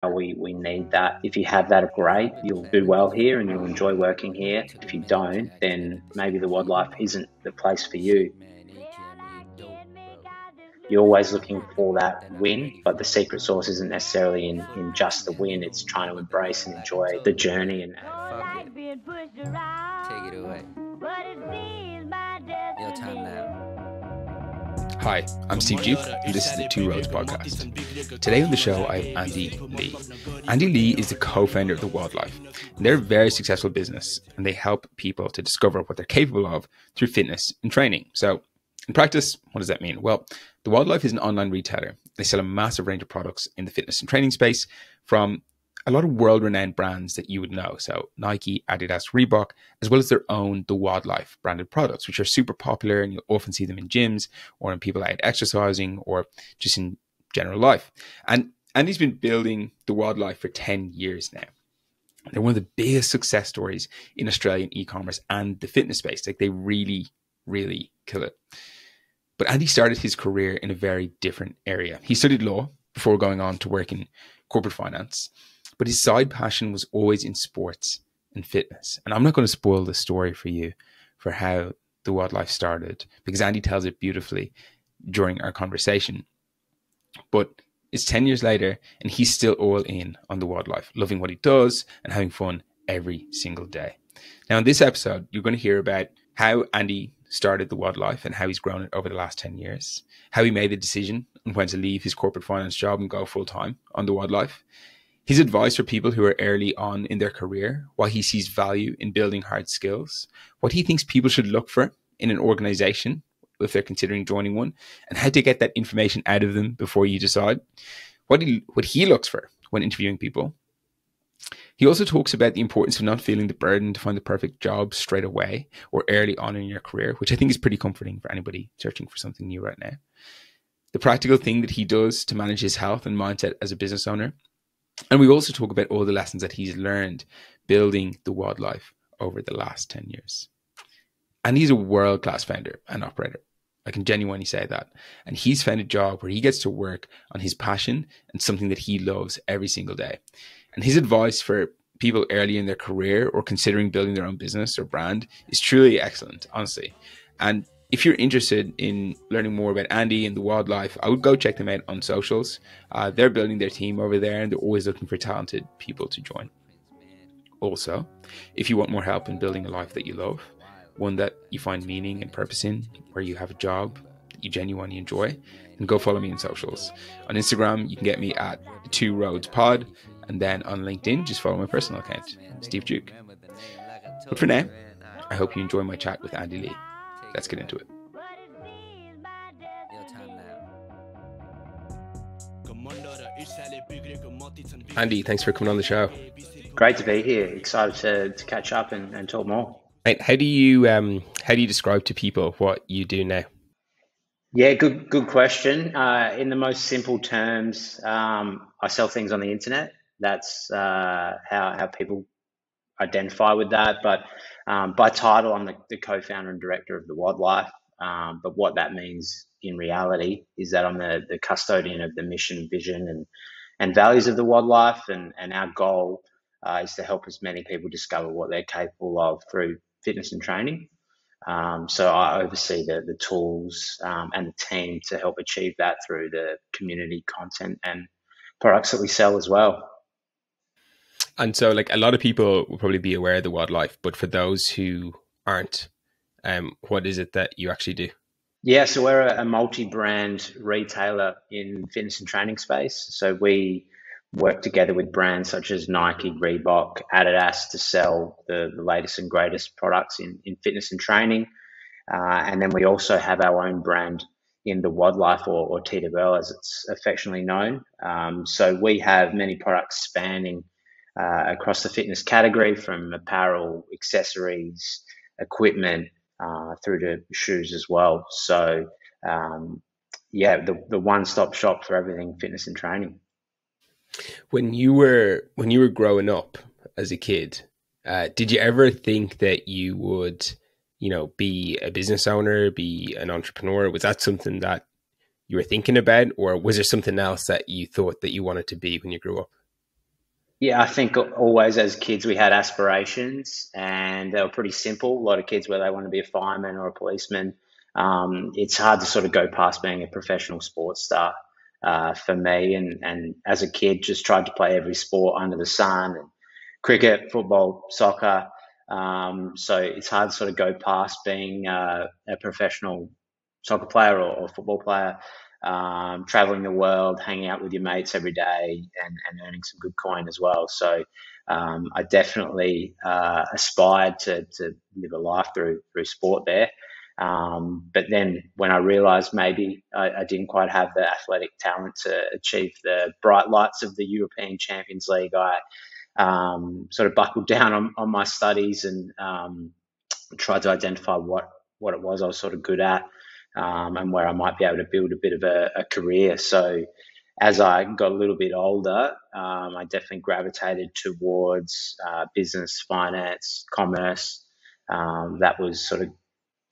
We need that. If you have that, great. You'll do well here and you'll enjoy working here. If you don't, then maybe the WOD Life isn't the place for you. You're always looking for that win, but the secret sauce isn't necessarily in just the win. It's trying to embrace and enjoy the journey. And Take it away. Your time now. Hi, I'm Steve Duke, and this is the Two Roads podcast. Today on the show, I have Andy Lee. Andy Lee is the co-founder of the WOD Life, and they're a very successful business, and they help people to discover what they're capable of through fitness and training. So, in practice, what does that mean? Well, the WOD Life is an online retailer. They sell a massive range of products in the fitness and training space from a lot of world-renowned brands that you would know. So Nike, Adidas, Reebok, as well as their own, the WOD Life branded products, which are super popular, and you'll often see them in gyms or in people out exercising or just in general life. And Andy's been building the WOD Life for 10 years now. They're one of the biggest success stories in Australian e-commerce and the fitness space. Like, they really, really kill it. But Andy started his career in a very different area. He studied law before going on to work in corporate finance. But his side passion was always in sports and fitness. And I'm not going to spoil the story for you for how the WOD Life started, because Andy tells it beautifully during our conversation. But it's 10 years later, and he's still all in on the WOD Life, loving what he does and having fun every single day. Now, in this episode, you're going to hear about how Andy started the WOD Life and how he's grown it over the last 10 years, how he made the decision on when to leave his corporate finance job and go full time on the WOD Life, his advice for people who are early on in their career, why he sees value in building hard skills, what he thinks people should look for in an organization if they're considering joining one, and how to get that information out of them before you decide, what he looks for when interviewing people. He also talks about the importance of not feeling the burden to find the perfect job straight away or early on in your career, which I think is pretty comforting for anybody searching for something new right now. The practical thing that he does to manage his health and mindset as a business owner. And we also talk about all the lessons that he's learned building the WOD Life over the last 10 years. And he's a world-class founder and operator. I can genuinely say that. And he's found a job where he gets to work on his passion and something that he loves every single day. And his advice for people early in their career or considering building their own business or brand is truly excellent, honestly. And if you're interested in learning more about Andy and the WOD Life, I would go check them out on socials. They're building their team over there, and they're always looking for talented people to join. Also, if you want more help in building a life that you love, one that you find meaning and purpose in, where you have a job that you genuinely enjoy, then go follow me on socials. On Instagram, you can get me at the Two Roads Pod, and then on LinkedIn, just follow my personal account, Steve Duke. But for now, I hope you enjoy my chat with Andy Lee. Let's get into it. Your time now. Andy, thanks for coming on the show. great to be here. Excited to catch up and talk more. Right, how do you describe to people what you do now? Yeah, good question. In the most simple terms, I sell things on the internet. That's how people identify with that. But by title, I'm the co-founder and director of the WOD Life. But what that means in reality is that I'm the custodian of the mission, vision, and values of the WOD Life. And our goal is to help as many people discover what they're capable of through fitness and training. So I oversee the tools and the team to help achieve that through the community content and products that we sell as well. And so, like, a lot of people will probably be aware of the WOD Life, but for those who aren't, what is it that you actually do? Yeah, so we're a multi-brand retailer in fitness and training space. So we work together with brands such as Nike, Reebok, Adidas to sell the latest and greatest products in fitness and training. And then we also have our own brand in the WOD Life or TWL as it's affectionately known. So we have many products spanning across the fitness category, from apparel, accessories, equipment, through to shoes as well. So the one-stop shop for everything fitness and training. When you were growing up as a kid, did you ever think that you would, be a business owner, be an entrepreneur? Was that something that you were thinking about, or was there something else that you thought that you wanted to be when you grew up? Yeah, I think always as kids we had aspirations and they were pretty simple. A lot of kids where they want to be a fireman or a policeman. It's hard to sort of go past being a professional sports star for me. And as a kid, just tried to play every sport under the sun, and cricket, football, soccer. So it's hard to sort of go past being a professional soccer player or football player, traveling the world, hanging out with your mates every day, and earning some good coin as well. So I definitely aspired to live a life through sport there. But then when I realised maybe I didn't quite have the athletic talent to achieve the bright lights of the European Champions League, I sort of buckled down on my studies and tried to identify what it was I was sort of good at, and where I might be able to build a bit of a career. So as I got a little bit older, I definitely gravitated towards business, finance, commerce. That was sort of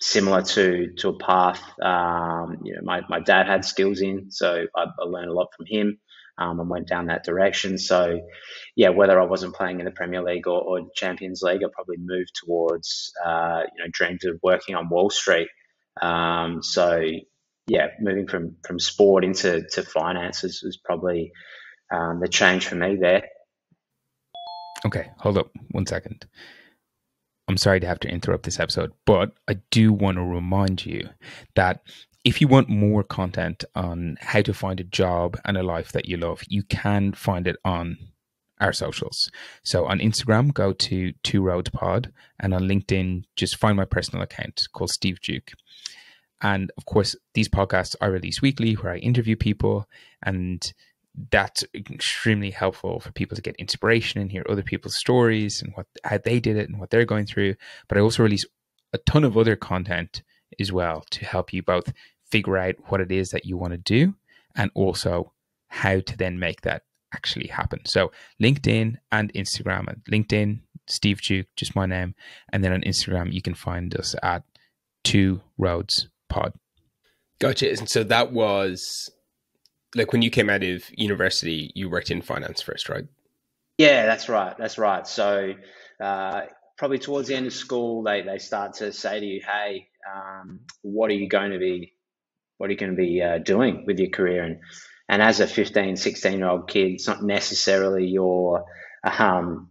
similar to a path. My dad had skills in, so I learned a lot from him, and went down that direction. So yeah, whether I wasn't playing in the Premier League or the Champions League, I probably moved towards dreams of working on Wall Street. So yeah, moving from sport into finances was probably the change for me there. Okay, hold up 1 second. I'm sorry to have to interrupt this episode, but I do want to remind you that if you want more content on how to find a job and a life that you love, you can find it on our socials. So on Instagram, go to Two Roads Pod, and on LinkedIn, just find my personal account called Steve Duke. And of course, these podcasts are released weekly where I interview people, and that's extremely helpful for people to get inspiration and hear other people's stories and how they did it and what they're going through. But I also release a ton of other content as well to help you both figure out what it is that you want to do and also how to then make that actually happen. So LinkedIn and Instagram. At LinkedIn, Steve Duke, just my name. And then on Instagram, you can find us at Two Roads Pod. Gotcha. And so that was like when you came out of university, you worked in finance first, right? Yeah, that's right. That's right. So probably towards the end of school, they start to say to you, "Hey, what are you going to be doing with your career?" And as a 15, 16-year-old kid, it's not necessarily um,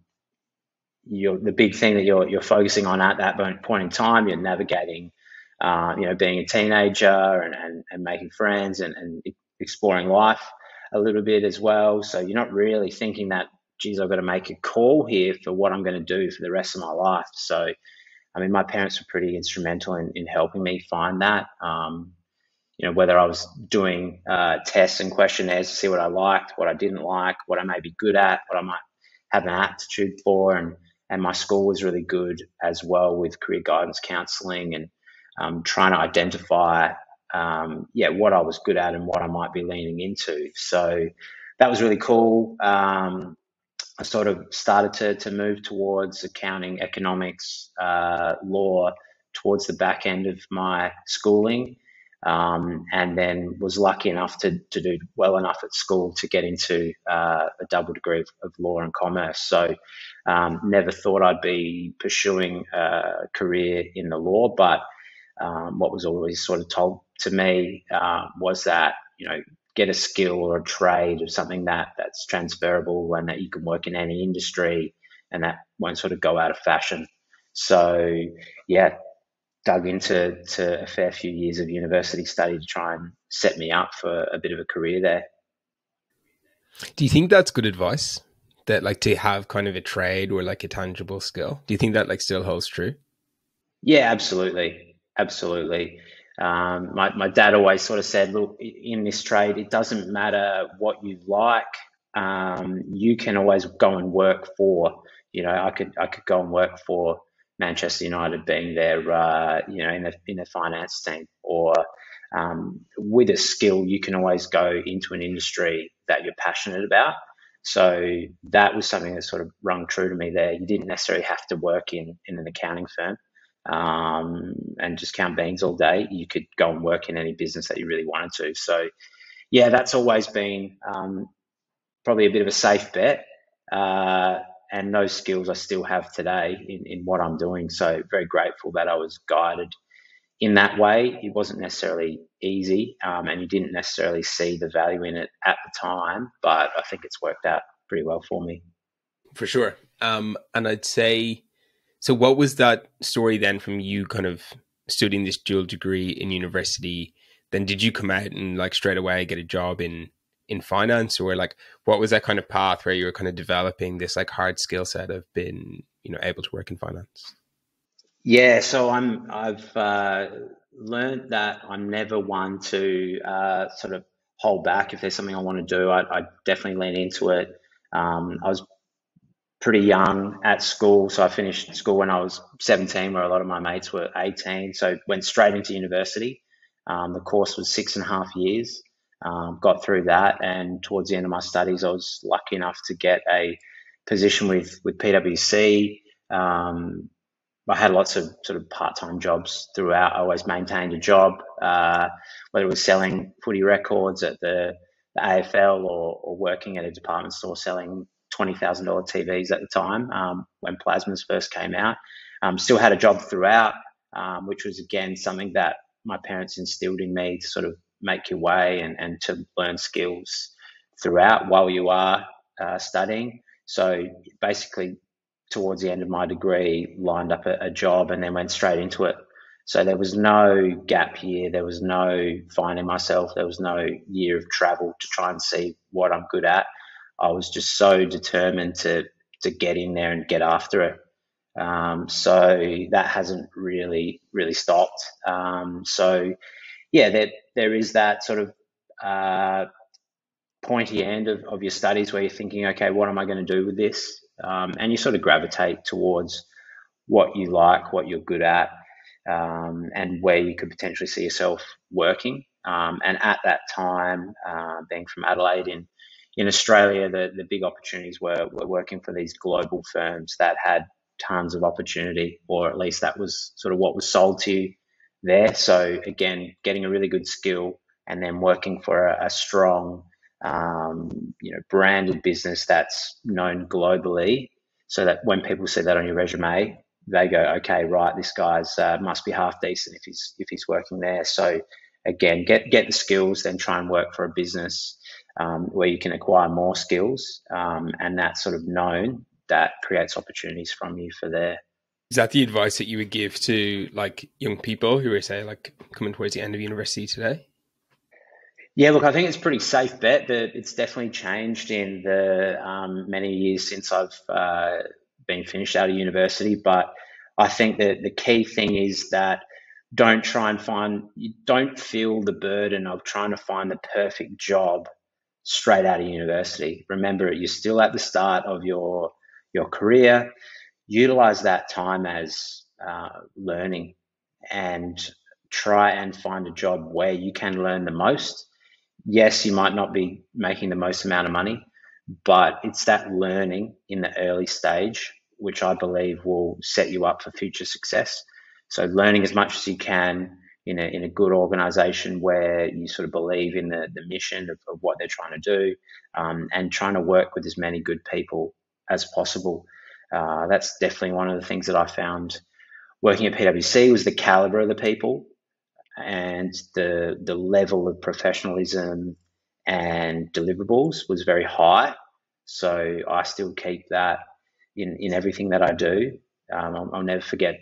the big thing that you're focusing on at that point in time. You're navigating, being a teenager and making friends and exploring life a little bit as well. So you're not really thinking that, geez, I've got to make a call here for what I'm going to do for the rest of my life. So, I mean, my parents were pretty instrumental in helping me find that. Whether I was doing tests and questionnaires to see what I liked, what I didn't like, what I may be good at, what I might have an aptitude for, and my school was really good as well with career guidance counselling and trying to identify, what I was good at and what I might be leaning into. So that was really cool. I sort of started to move towards accounting, economics, law towards the back end of my schooling, and then was lucky enough to do well enough at school to get into a double degree of law and commerce. So never thought I'd be pursuing a career in the law, but what was always sort of told to me was that, get a skill or a trade or something that's transferable and that you can work in any industry and that won't sort of go out of fashion. So, yeah, dug into a fair few years of university study to try and set me up for a bit of a career there. Do you think that's good advice? That like to have kind of a trade or like a tangible skill? Do you think that like still holds true? Yeah, absolutely. Absolutely. My dad always sort of said, look, in this trade, it doesn't matter what you like. You can always go and work for, I could go and work for Manchester United, being there, in the finance team, or with a skill, you can always go into an industry that you're passionate about. So that was something that sort of rung true to me there. You didn't necessarily have to work in an accounting firm and just count beans all day. You could go and work in any business that you really wanted to. So, yeah, that's always been probably a bit of a safe bet. and those skills I still have today in what I'm doing. So very grateful that I was guided in that way. It wasn't necessarily easy, and you didn't necessarily see the value in it at the time, but I think it's worked out pretty well for me. For sure. And I'd say, so what was that story then from you kind of studying this dual degree in university? Then did you come out and like straight away get a job in finance, or like what was that kind of path where you were kind of developing this like hard skill set of being, able to work in finance? Yeah, so I've learned that I'm never one to sort of hold back. If there's something I want to do, I definitely lean into it. I was pretty young at school, so I finished school when I was 17, where a lot of my mates were 18. So went straight into university. The course was 6.5 years. Got through that, and towards the end of my studies, I was lucky enough to get a position with PwC. I had lots of sort of part-time jobs throughout. I always maintained a job, whether it was selling footy records at the AFL, or working at a department store selling $20,000 TVs at the time, when plasmas first came out. Still had a job throughout, which was again something that my parents instilled in me to sort of make your way and to learn skills throughout while you are studying. So basically, towards the end of my degree, lined up a job and then went straight into it. So there was no gap year, there was no finding myself, there was no year of travel to try and see what I'm good at. I was just so determined to get in there and get after it. So that hasn't really stopped. So yeah, there is that sort of pointy end of your studies where you're thinking, okay, what am I going to do with this? And you sort of gravitate towards what you like, what you're good at, and where you could potentially see yourself working. And at that time, being from Adelaide in Australia, the big opportunities were working for these global firms that had tons of opportunity, or at least that was sort of what was sold to you there. So again, getting a really good skill and then working for a strong, branded business that's known globally, so that when people see that on your resume, they go, okay, right, this guy's must be half decent if he's working there. So again, get the skills, then try and work for a business where you can acquire more skills, and that's sort of known, that creates opportunities from you for there. Is that the advice that you would give to like young people who are, say, like coming towards the end of university today? Yeah, look, I think it's a pretty safe bet that it's definitely changed in the many years since I've been finished out of university. But I think that the key thing is that you don't feel the burden of trying to find the perfect job straight out of university. Remember, you're still at the start of your career. Utilize that time as learning, and try and find a job where you can learn the most. Yes, you might not be making the most amount of money, but it's that learning in the early stage which I believe will set you up for future success. So learning as much as you can in a good organization where you sort of believe in the mission of what they're trying to do, and trying to work with as many good people as possible. That's definitely one of the things that I found working at PwC, was the caliber of the people and the level of professionalism and deliverables was very high. So I still keep that in everything that I do. I'll never forget,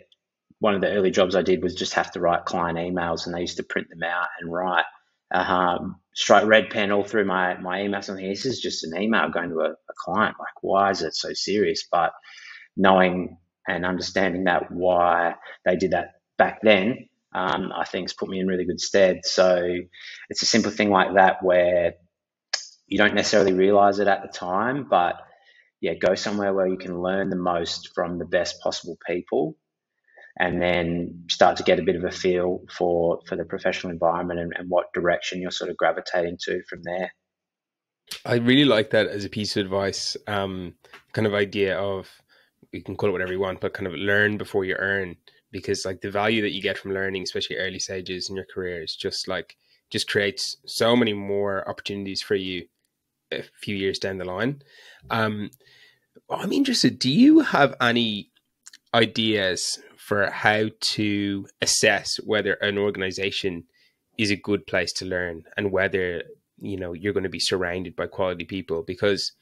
one of the early jobs I did was just have to write client emails, and they used to print them out and write strike red pen all through my emails. I'm thinking, this is just an email going to a client. Like, why is it so serious? But knowing and understanding that why they did that back then, I think has put me in really good stead. So it's a simple thing like that where you don't necessarily realize it at the time, but yeah, go somewhere where you can learn the most from the best possible people, and then start to get a bit of a feel for the professional environment, and what direction you're sort of gravitating to from there. I really like that as a piece of advice, kind of idea of, you can call it whatever you want, but kind of learn before you earn, because like the value that you get from learning, especially early stages in your career, is just creates so many more opportunities for you a few years down the line. I'm interested. Do you have any ideas for how to assess whether an organization is a good place to learn and whether, you're going to be surrounded by quality people? Because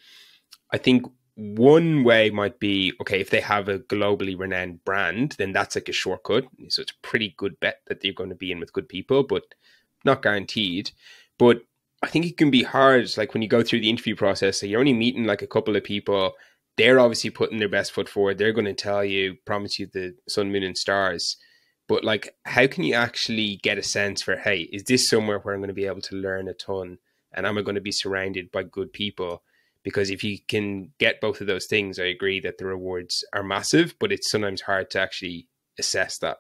I think one way might be, okay, if they have a globally renowned brand, then that's like a shortcut. So it's a pretty good bet that they're going to be in with good people, but not guaranteed. But I think it can be hard, like when you go through the interview process, so you're only meeting like a couple of people. They're obviously putting their best foot forward. They're going to tell you, promise you the sun, moon, and stars. But like, how can you actually get a sense for, hey, is this somewhere where I'm going to be able to learn a ton? And am I going to be surrounded by good people? Because if you can get both of those things, I agree that the rewards are massive, but it's sometimes hard to actually assess that.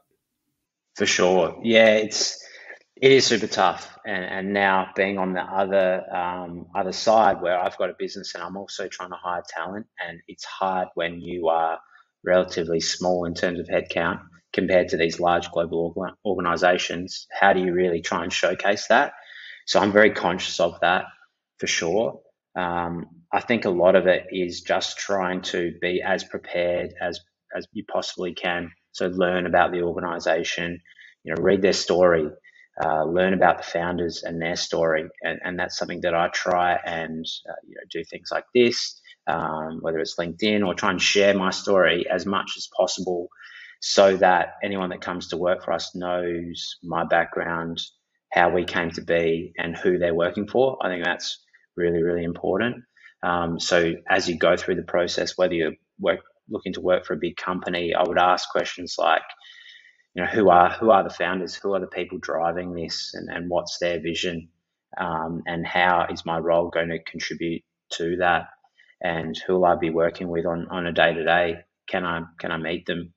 For sure. Yeah, it is super tough. And now being on the other side where I've got a business and I'm also trying to hire talent, and it's hard when you are relatively small in terms of headcount compared to these large global organizations. How do you really try and showcase that? So I'm very conscious of that for sure. I think a lot of it is just trying to be as prepared as you possibly can. So learn about the organization, read their story, learn about the founders and their story, and that's something that I try and do things like this, whether it's LinkedIn, or try and share my story as much as possible, so that anyone that comes to work for us knows my background, how we came to be, and who they're working for. I think that's really, really important. So as you go through the process, whether you're looking to work for a big company, I would ask questions like, who are the founders? Who are the people driving this, and what's their vision? And how is my role going to contribute to that? And who will I be working with on a day-to-day? Can I meet them?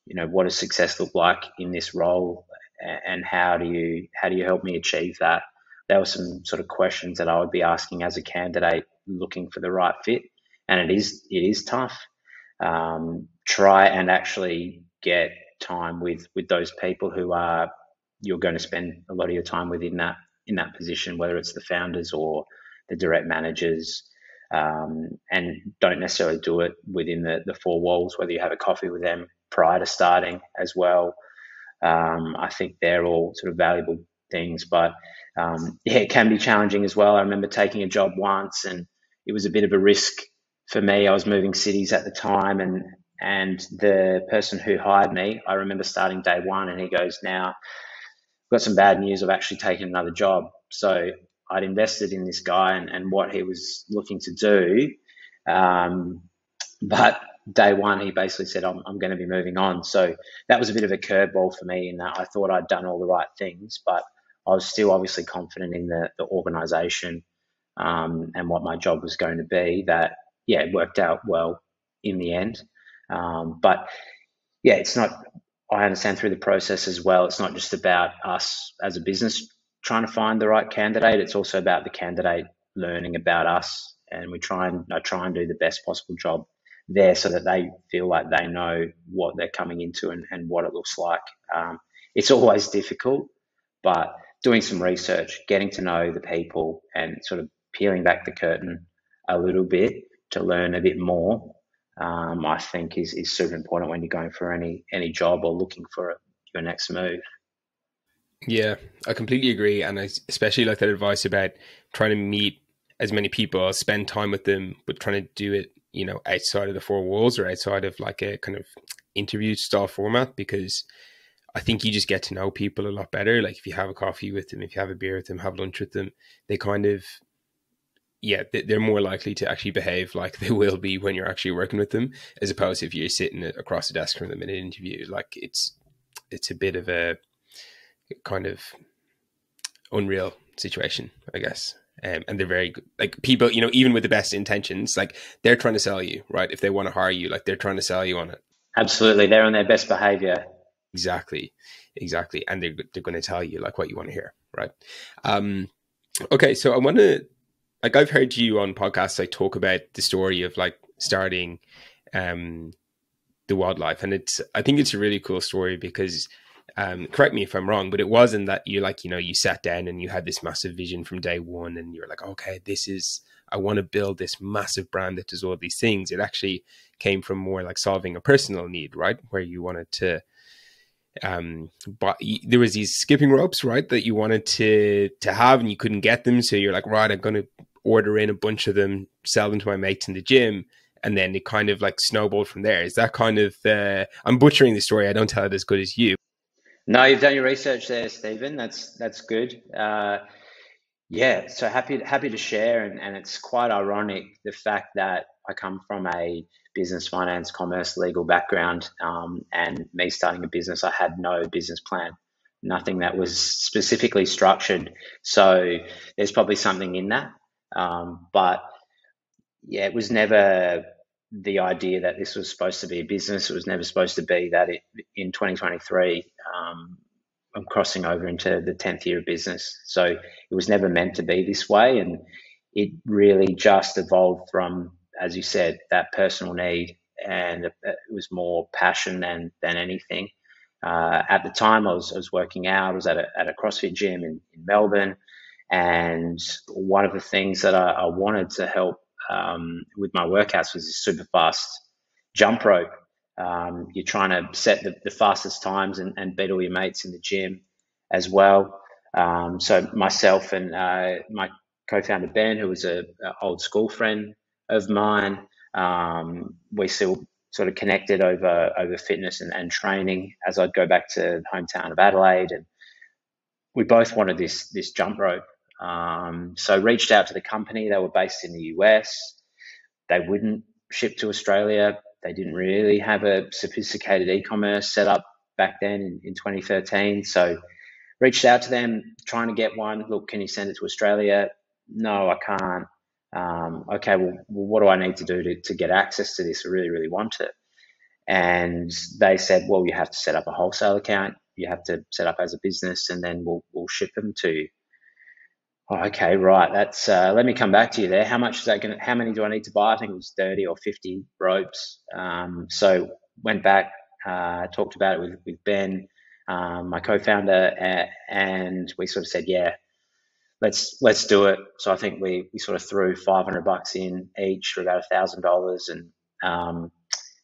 What does success look like in this role? And how do you help me achieve that? There were some sort of questions that I would be asking as a candidate looking for the right fit, and it is tough. Try and actually get time with those people who are you're going to spend a lot of your time with in that position, whether it's the founders or the direct managers, and don't necessarily do it within the four walls, whether you have a coffee with them prior to starting as well. I think they're all sort of valuable things, but it can be challenging as well. I remember taking a job once, and it was a bit of a risk for me. I was moving cities at the time, and the person who hired me, I remember starting day one, and he goes, "Now, I've got some bad news. I've actually taken another job." So I'd invested in this guy and what he was looking to do, but day one, he basically said, I'm going to be moving on. So that was a bit of a curveball for me, in that I thought I'd done all the right things, but I was still obviously confident in the organization, and what my job was going to be. That, it worked out well in the end. But it's not, I understand through the process as well, it's not just about us as a business trying to find the right candidate. It's also about the candidate learning about us, and I try and do the best possible job there, so that they feel like they know what they're coming into and what it looks like. It's always difficult, but doing some research, getting to know the people, and sort of peeling back the curtain a little bit to learn a bit more, I think is super important when you're going for any job or looking for your next move. Yeah, I completely agree. And I especially like that advice about trying to meet as many people, spend time with them, but trying to do it, outside of the four walls, or outside of like a kind of interview style format, because I think you just get to know people a lot better. Like if you have a coffee with them, if you have a beer with them, have lunch with them, they kind of, they're more likely to actually behave like they will be when you're actually working with them, as opposed to if you're sitting across the desk from them in an interview. Like it's a bit of a kind of unreal situation, I guess. And they're very good. Like people, even with the best intentions, like they're trying to sell you, right? If they want to hire you, like they're trying to sell you on it. Absolutely. They're on their best behavior. Exactly. And they're going to tell you like what you want to hear. Right. Okay. So I want to, like, I've heard you on podcasts, like talk about the story of like starting, the WOD Life. And I think it's a really cool story because, correct me if I'm wrong, but it wasn't that you you sat down and you had this massive vision from day one and you're like, okay, this is I want to build this massive brand that does all these things. It actually came from more like solving a personal need, right? Where you wanted to, but there was these skipping ropes, right, that you wanted to have, and you couldn't get them. So you're like, right, I'm going to order in a bunch of them, sell them to my mates in the gym. And then it kind of like snowballed from there. Is that kind of, I'm butchering the story. I don't tell it as good as you. No, you've done your research there, Stephen. That's good. Yeah, so happy to share, and it's quite ironic the fact that I come from a business, finance, commerce, legal background, and me starting a business, I had no business plan, nothing that was specifically structured. So there's probably something in that, but yeah, it was never the idea that this was supposed to be a business. It was never supposed to be that in 2023. I'm crossing over into the 10th year of business. So it was never meant to be this way. And it really just evolved from, as you said, that personal need. And it was more passion than anything. At the time, I was working out. I was at a CrossFit gym in Melbourne. And one of the things that I wanted to help with my workouts was this super fast jump rope. You're trying to set the fastest times and beat all your mates in the gym as well. So myself and my co-founder Ben, who was an old school friend of mine, we still sort of connected over fitness and training as I'd go back to the hometown of Adelaide, and we both wanted this jump rope. So reached out to the company. They were based in the US. They wouldn't ship to Australia. They didn't really have a sophisticated e-commerce set up back then in 2013. So reached out to them, trying to get one. Look, can you send it to Australia? No, I can't. Okay, well, what do I need to do to get access to this? I really, really want it. And they said, well, you have to set up a wholesale account. You have to set up as a business, and then we'll ship them to you. Oh, okay, right. That's let me come back to you there. How much is that going to, how many do I need to buy? I think it was 30 or 50 ropes. So went back, talked about it with Ben, my co-founder, and we sort of said, yeah, let's do it. So I think we sort of threw $500 in each for about $1,000,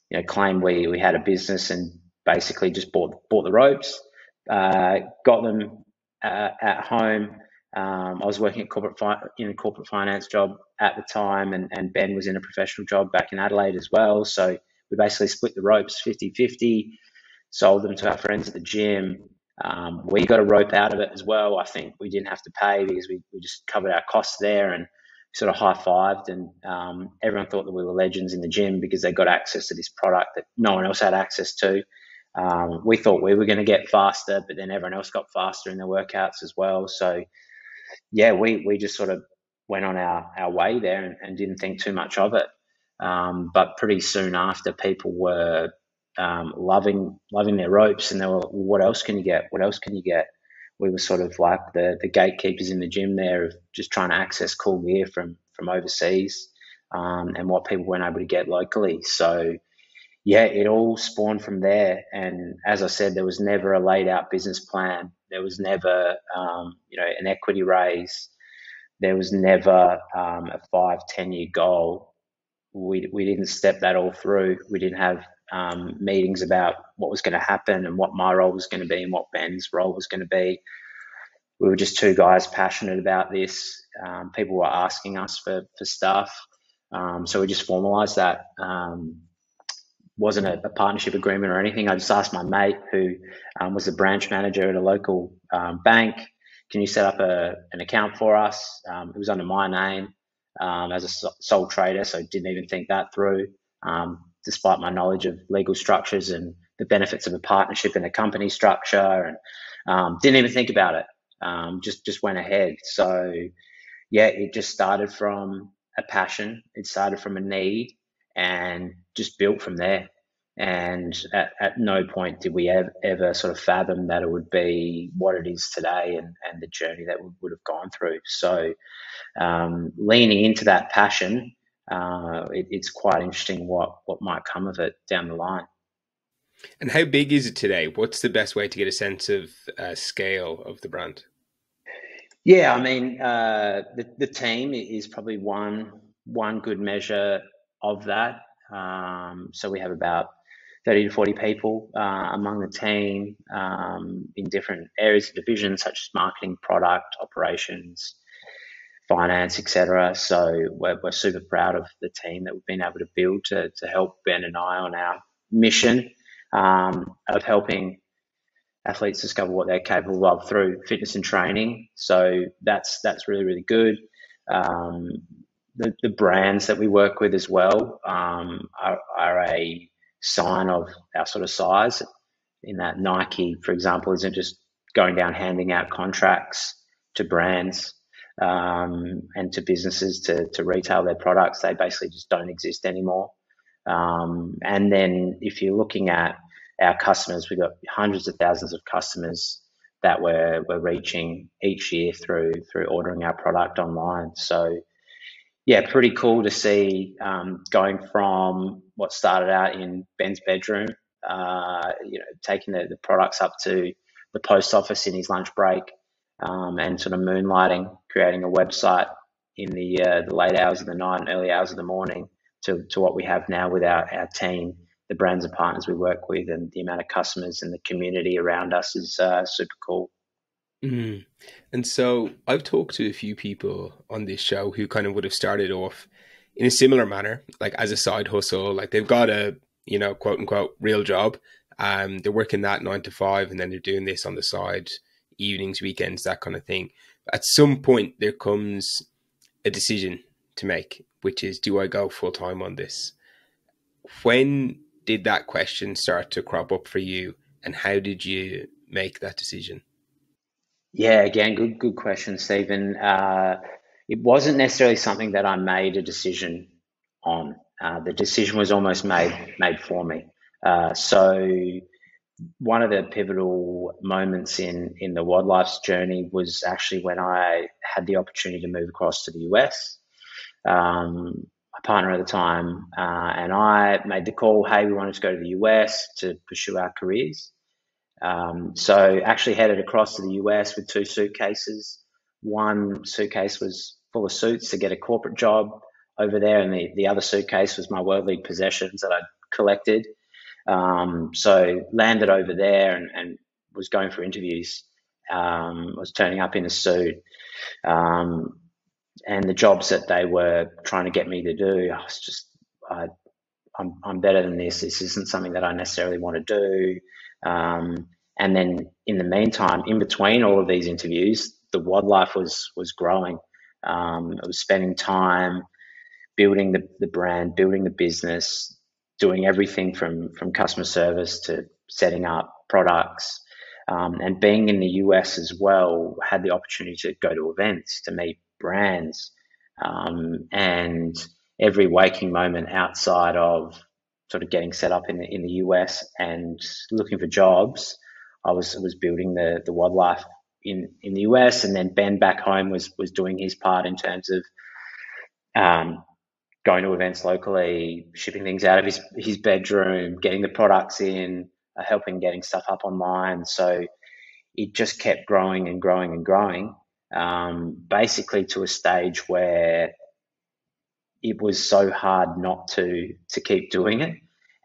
and claimed we had a business, and basically just bought the ropes, got them at home. I was working in a corporate finance job at the time, and Ben was in a professional job back in Adelaide as well. So we basically split the ropes 50-50, sold them to our friends at the gym. We got a rope out of it as well. I think we didn't have to pay because we just covered our costs there, and sort of high-fived, and everyone thought that we were legends in the gym because they got access to this product that no one else had access to. We thought we were going to get faster, but then everyone else got faster in their workouts as well. So yeah, we just sort of went on our way there and didn't think too much of it. But pretty soon after, people were loving their ropes, and they were, well, what else can you get? What else can you get? We were sort of like the gatekeepers in the gym there, of just trying to access cool gear from overseas, and what people weren't able to get locally. So yeah, it all spawned from there. And as I said, there was never a laid out business plan. There was never, an equity raise. There was never a 5-10 year goal. We didn't step that all through. We didn't have meetings about what was going to happen and what my role was going to be and what Ben's role was going to be. We were just two guys passionate about this. People were asking us for stuff. So we just formalized that. Wasn't a partnership agreement or anything. I just asked my mate, who was a branch manager at a local bank, can you set up an account for us? It was under my name as a sole trader, so didn't even think that through, despite my knowledge of legal structures and the benefits of a partnership and a company structure, and didn't even think about it. Just went ahead. So yeah, it just started from a passion. It started from a need, and just built from there. And at no point did we ever sort of fathom that it would be what it is today, and the journey that we would have gone through. So leaning into that passion, it's quite interesting what might come of it down the line. And how big is it today? What's the best way to get a sense of scale of the brand? Yeah, I mean, the team is probably one good measure of that. So we have about 30 to 40 people among the team in different areas of division, such as marketing, product, operations, finance, etc. So we're super proud of the team that we've been able to build to help Ben and I on our mission of helping athletes discover what they're capable of through fitness and training. So that's really, really good. Um, the brands that we work with as well are a sign of our sort of size. In that Nike, for example, isn't just going down handing out contracts to brands and to businesses to retail their products. They basically just don't exist anymore. And then if you're looking at our customers, we've got hundreds of thousands of customers that we're reaching each year through ordering our product online. So yeah, pretty cool to see going from what started out in Ben's bedroom, taking the products up to the post office in his lunch break, and sort of moonlighting, creating a website in the late hours of the night and early hours of the morning to what we have now with our team, the brands and partners we work with, and the amount of customers and the community around us is super cool. Mm. And so I've talked to a few people on this show who kind of would have started off in a similar manner, like as a side hustle, like they've got a, quote unquote, real job. They're working that 9 to 5 and then they're doing this on the side, evenings, weekends, that kind of thing. At some point there comes a decision to make, which is, do I go full time on this? When did that question start to crop up for you and how did you make that decision? Yeah, again, good question, Stephen. It wasn't necessarily something that I made a decision on. The decision was almost made for me. So one of the pivotal moments in the WOD Life's journey was actually when I had the opportunity to move across to the US. My partner at the time and I made the call, hey, we wanted to go to the US to pursue our careers. So actually headed across to the US with 2 suitcases. One suitcase was full of suits to get a corporate job over there, and the other suitcase was my worldly possessions that I'd collected. So landed over there and was going for interviews. Was turning up in a suit. And the jobs that they were trying to get me to do, I was just, I'm better than this. This isn't something that I necessarily want to do. And then in the meantime, in between all of these interviews, the WOD Life was growing. I was spending time building the brand, building the business, doing everything from customer service to setting up products. And being in the US as well, had the opportunity to go to events, to meet brands, and every waking moment outside of sort of getting set up in the US and looking for jobs, I was building the WOD Life in the US, and then Ben back home was doing his part in terms of going to events locally, shipping things out of his bedroom, getting the products in, helping getting stuff up online. So it just kept growing and growing and growing, basically to a stage where it was so hard not to keep doing it.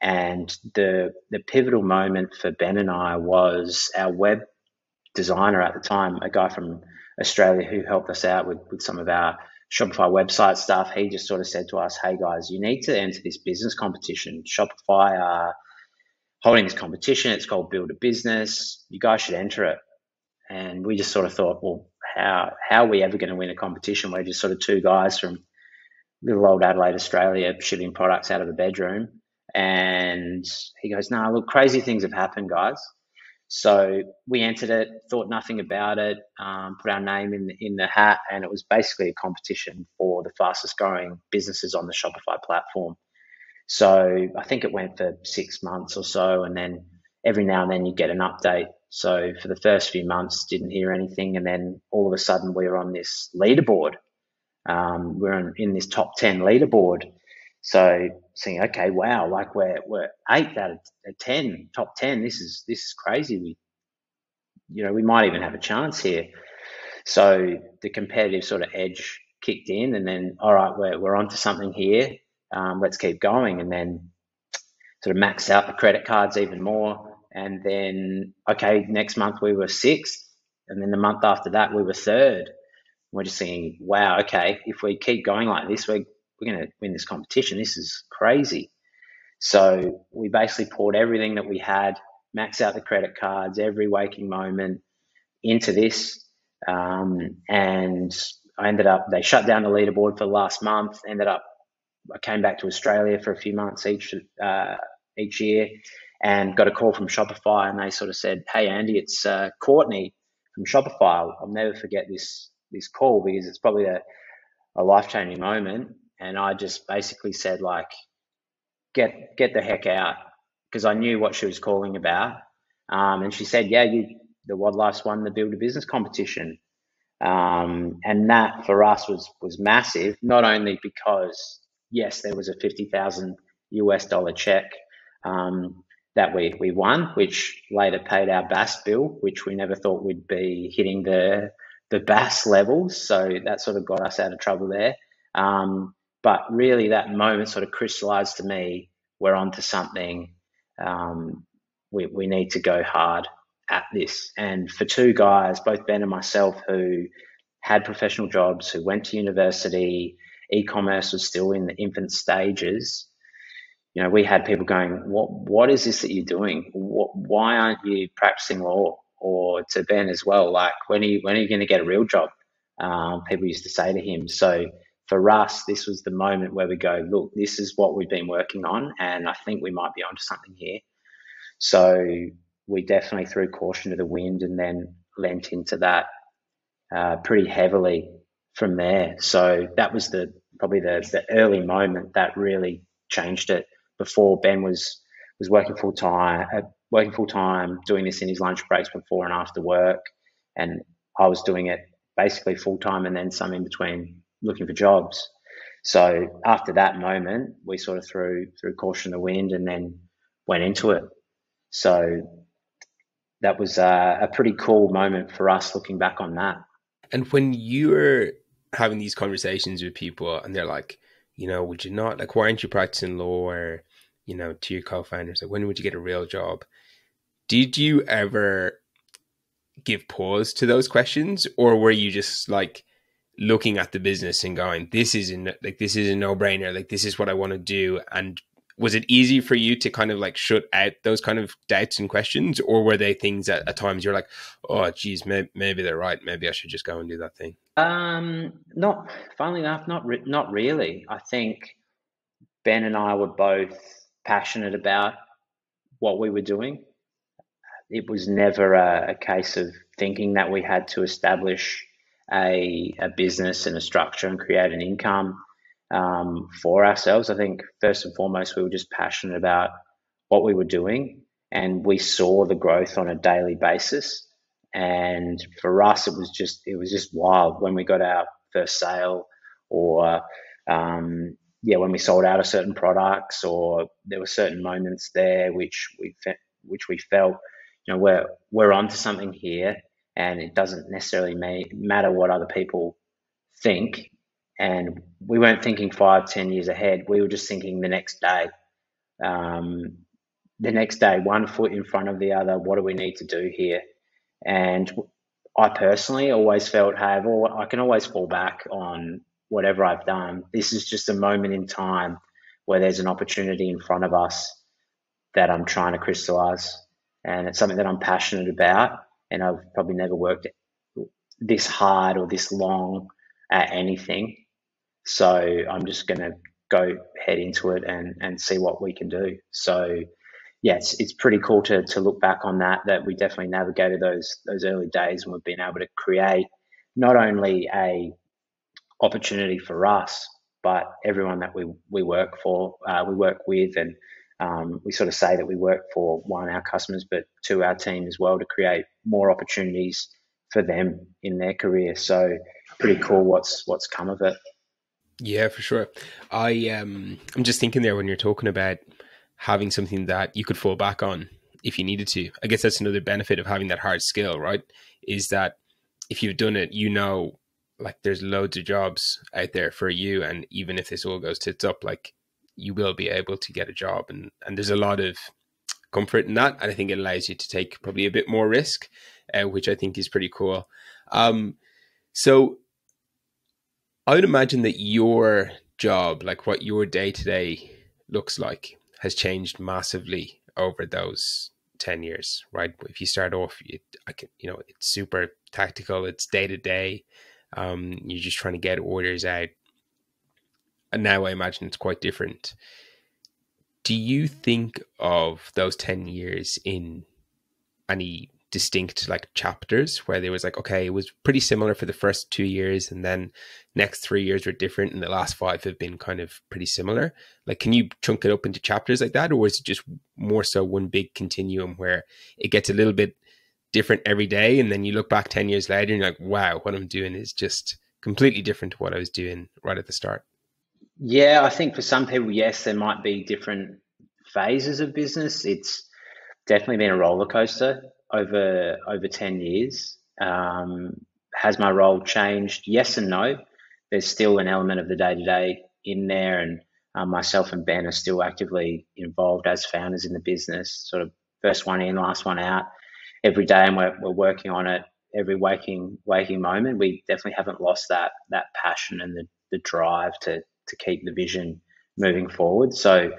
And the pivotal moment for Ben and I was our web designer at the time, a guy from Australia who helped us out with some of our Shopify website stuff. He just sort of said to us, hey guys, you need to enter this business competition. Shopify are holding this competition. It's called Build a Business. You guys should enter it. And we just sort of thought, well, how are we ever going to win a competition? We're just sort of two guys from little old Adelaide, Australia, shipping products out of a bedroom. And he goes, no, look, crazy things have happened, guys. So we entered it, thought nothing about it, put our name in the hat, and it was basically a competition for the fastest growing businesses on the Shopify platform. So I think it went for 6 months or so, and then every now and then you get an update. So for the first few months, didn't hear anything, and then all of a sudden we were on this leaderboard. We're in this top 10 leaderboard. So saying, okay, wow, like we're 8 out of 10, top 10. This is crazy. We might even have a chance here. So the competitive sort of edge kicked in, and then, all right, we're onto something here. Let's keep going. And then sort of maxed out the credit cards even more. And then, okay, next month we were sixth. And then the month after that, we were third. We're just thinking, wow, okay, if we keep going like this, we're going to win this competition. This is crazy. So we basically poured everything that we had, maxed out the credit cards, every waking moment into this. And I ended up, they shut down the leaderboard for the last month, I came back to Australia for a few months each year, and got a call from Shopify, and they sort of said, "Hey Andy, it's Courtney from Shopify." I'll never forget this call, because it's probably a life-changing moment. And I just basically said, like, get the heck out, because I knew what she was calling about. And she said, "Yeah, the WOD Life's won the Build a Business competition." And that for us was massive, not only because, yes, there was a $50,000 check that we won, which later paid our BAS bill, which we never thought we'd be hitting the BAS levels. So that sort of got us out of trouble there. But really, that moment sort of crystallized to me, we're onto something. We need to go hard at this. And for two guys, both Ben and myself, who had professional jobs, who went to university, e-commerce was still in the infant stages. You know, we had people going, what is this that you're doing? Why aren't you practicing law? Or to Ben as well, like, when are you going to get a real job? People used to say to him. So for us, this was the moment where we go, look, this is what we've been working on, and I think we might be onto something here. So we definitely threw caution to the wind, and then lent into that pretty heavily from there. So that was probably the early moment that really changed it. Before, Ben was working full time, doing this in his lunch breaks before and after work, and I was doing it basically full time and then some in between, looking for jobs. So after that moment, we sort of threw caution to the wind and then went into it. So that was a pretty cool moment for us, looking back on that. And when you're having these conversations with people and they're like, you know, would you not, like, why aren't you practicing law? Or, you know, to your co-founders, like, when would you get a real job? Did you ever give pause to those questions, or were you just like looking at the business and going, this is a no-brainer, like, this is what I want to do? And was it easy for you to kind of like shut out those kind of doubts and questions, or were they things that at times you're like, oh geez, maybe they're right, maybe I should just go and do that thing? Funnily enough, not really. I think Ben and I were both passionate about what we were doing. It was never a case of thinking that we had to establish a business and a structure and create an income for ourselves. I think first and foremost, we were just passionate about what we were doing, and we saw the growth on a daily basis. And for us, it was just wild when we got our first sale, or when we sold out of certain products, or there were certain moments there which we felt, you know, we're onto something here, and it doesn't necessarily matter what other people think. And we weren't thinking 5-10 years ahead. We were just thinking the next day, one foot in front of the other. What do we need to do here? And I personally always felt, hey, I can always fall back on whatever I've done. This is just a moment in time where there's an opportunity in front of us that I'm trying to crystallize. And it's something that I'm passionate about. And I've probably never worked this hard or this long at anything. So I'm just going to go head into it and see what we can do. So yeah, it's pretty cool to look back on that we definitely navigated those early days, and we've been able to create not only a opportunity for us, but everyone that we work for, we work with, and we sort of say that we work for, one, our customers, but two, our team as well, to create more opportunities for them in their career. So pretty cool what's come of it. Yeah, for sure. I'm just thinking there when you're talking about having something that you could fall back on if you needed to. I guess that's another benefit of having that hard skill, right? Is that if you've done it, you know, like there's loads of jobs out there for you. And even if this all goes tits up, like you will be able to get a job. And there's a lot of comfort in that. And I think it allows you to take probably a bit more risk, which I think is pretty cool. So I would imagine that your job, like what your day to day looks like, has changed massively over those 10 years, right? If you start off, it's super tactical, it's day to day. You're just trying to get orders out. And now I imagine it's quite different. Do you think of those 10 years in any distinct like chapters where there was like, okay, it was pretty similar for the first 2 years, and then next 3 years were different, and the last 5 have been kind of pretty similar? Like, can you chunk it up into chapters like that, or is it just more so one big continuum where it gets a little bit different every day, and then you look back 10 years later and you're like, wow, what I'm doing is just completely different to what I was doing right at the start? Yeah, I think for some people, yes, there might be different phases of business. It's definitely been a roller coaster over 10 years. Has my role changed? Yes and no. There's still an element of the day-to-day in there, and myself and Ben are still actively involved as founders in the business, sort of first one in, last one out every day, and we're working on it every waking moment. We definitely haven't lost that passion and the drive to keep the vision moving forward. So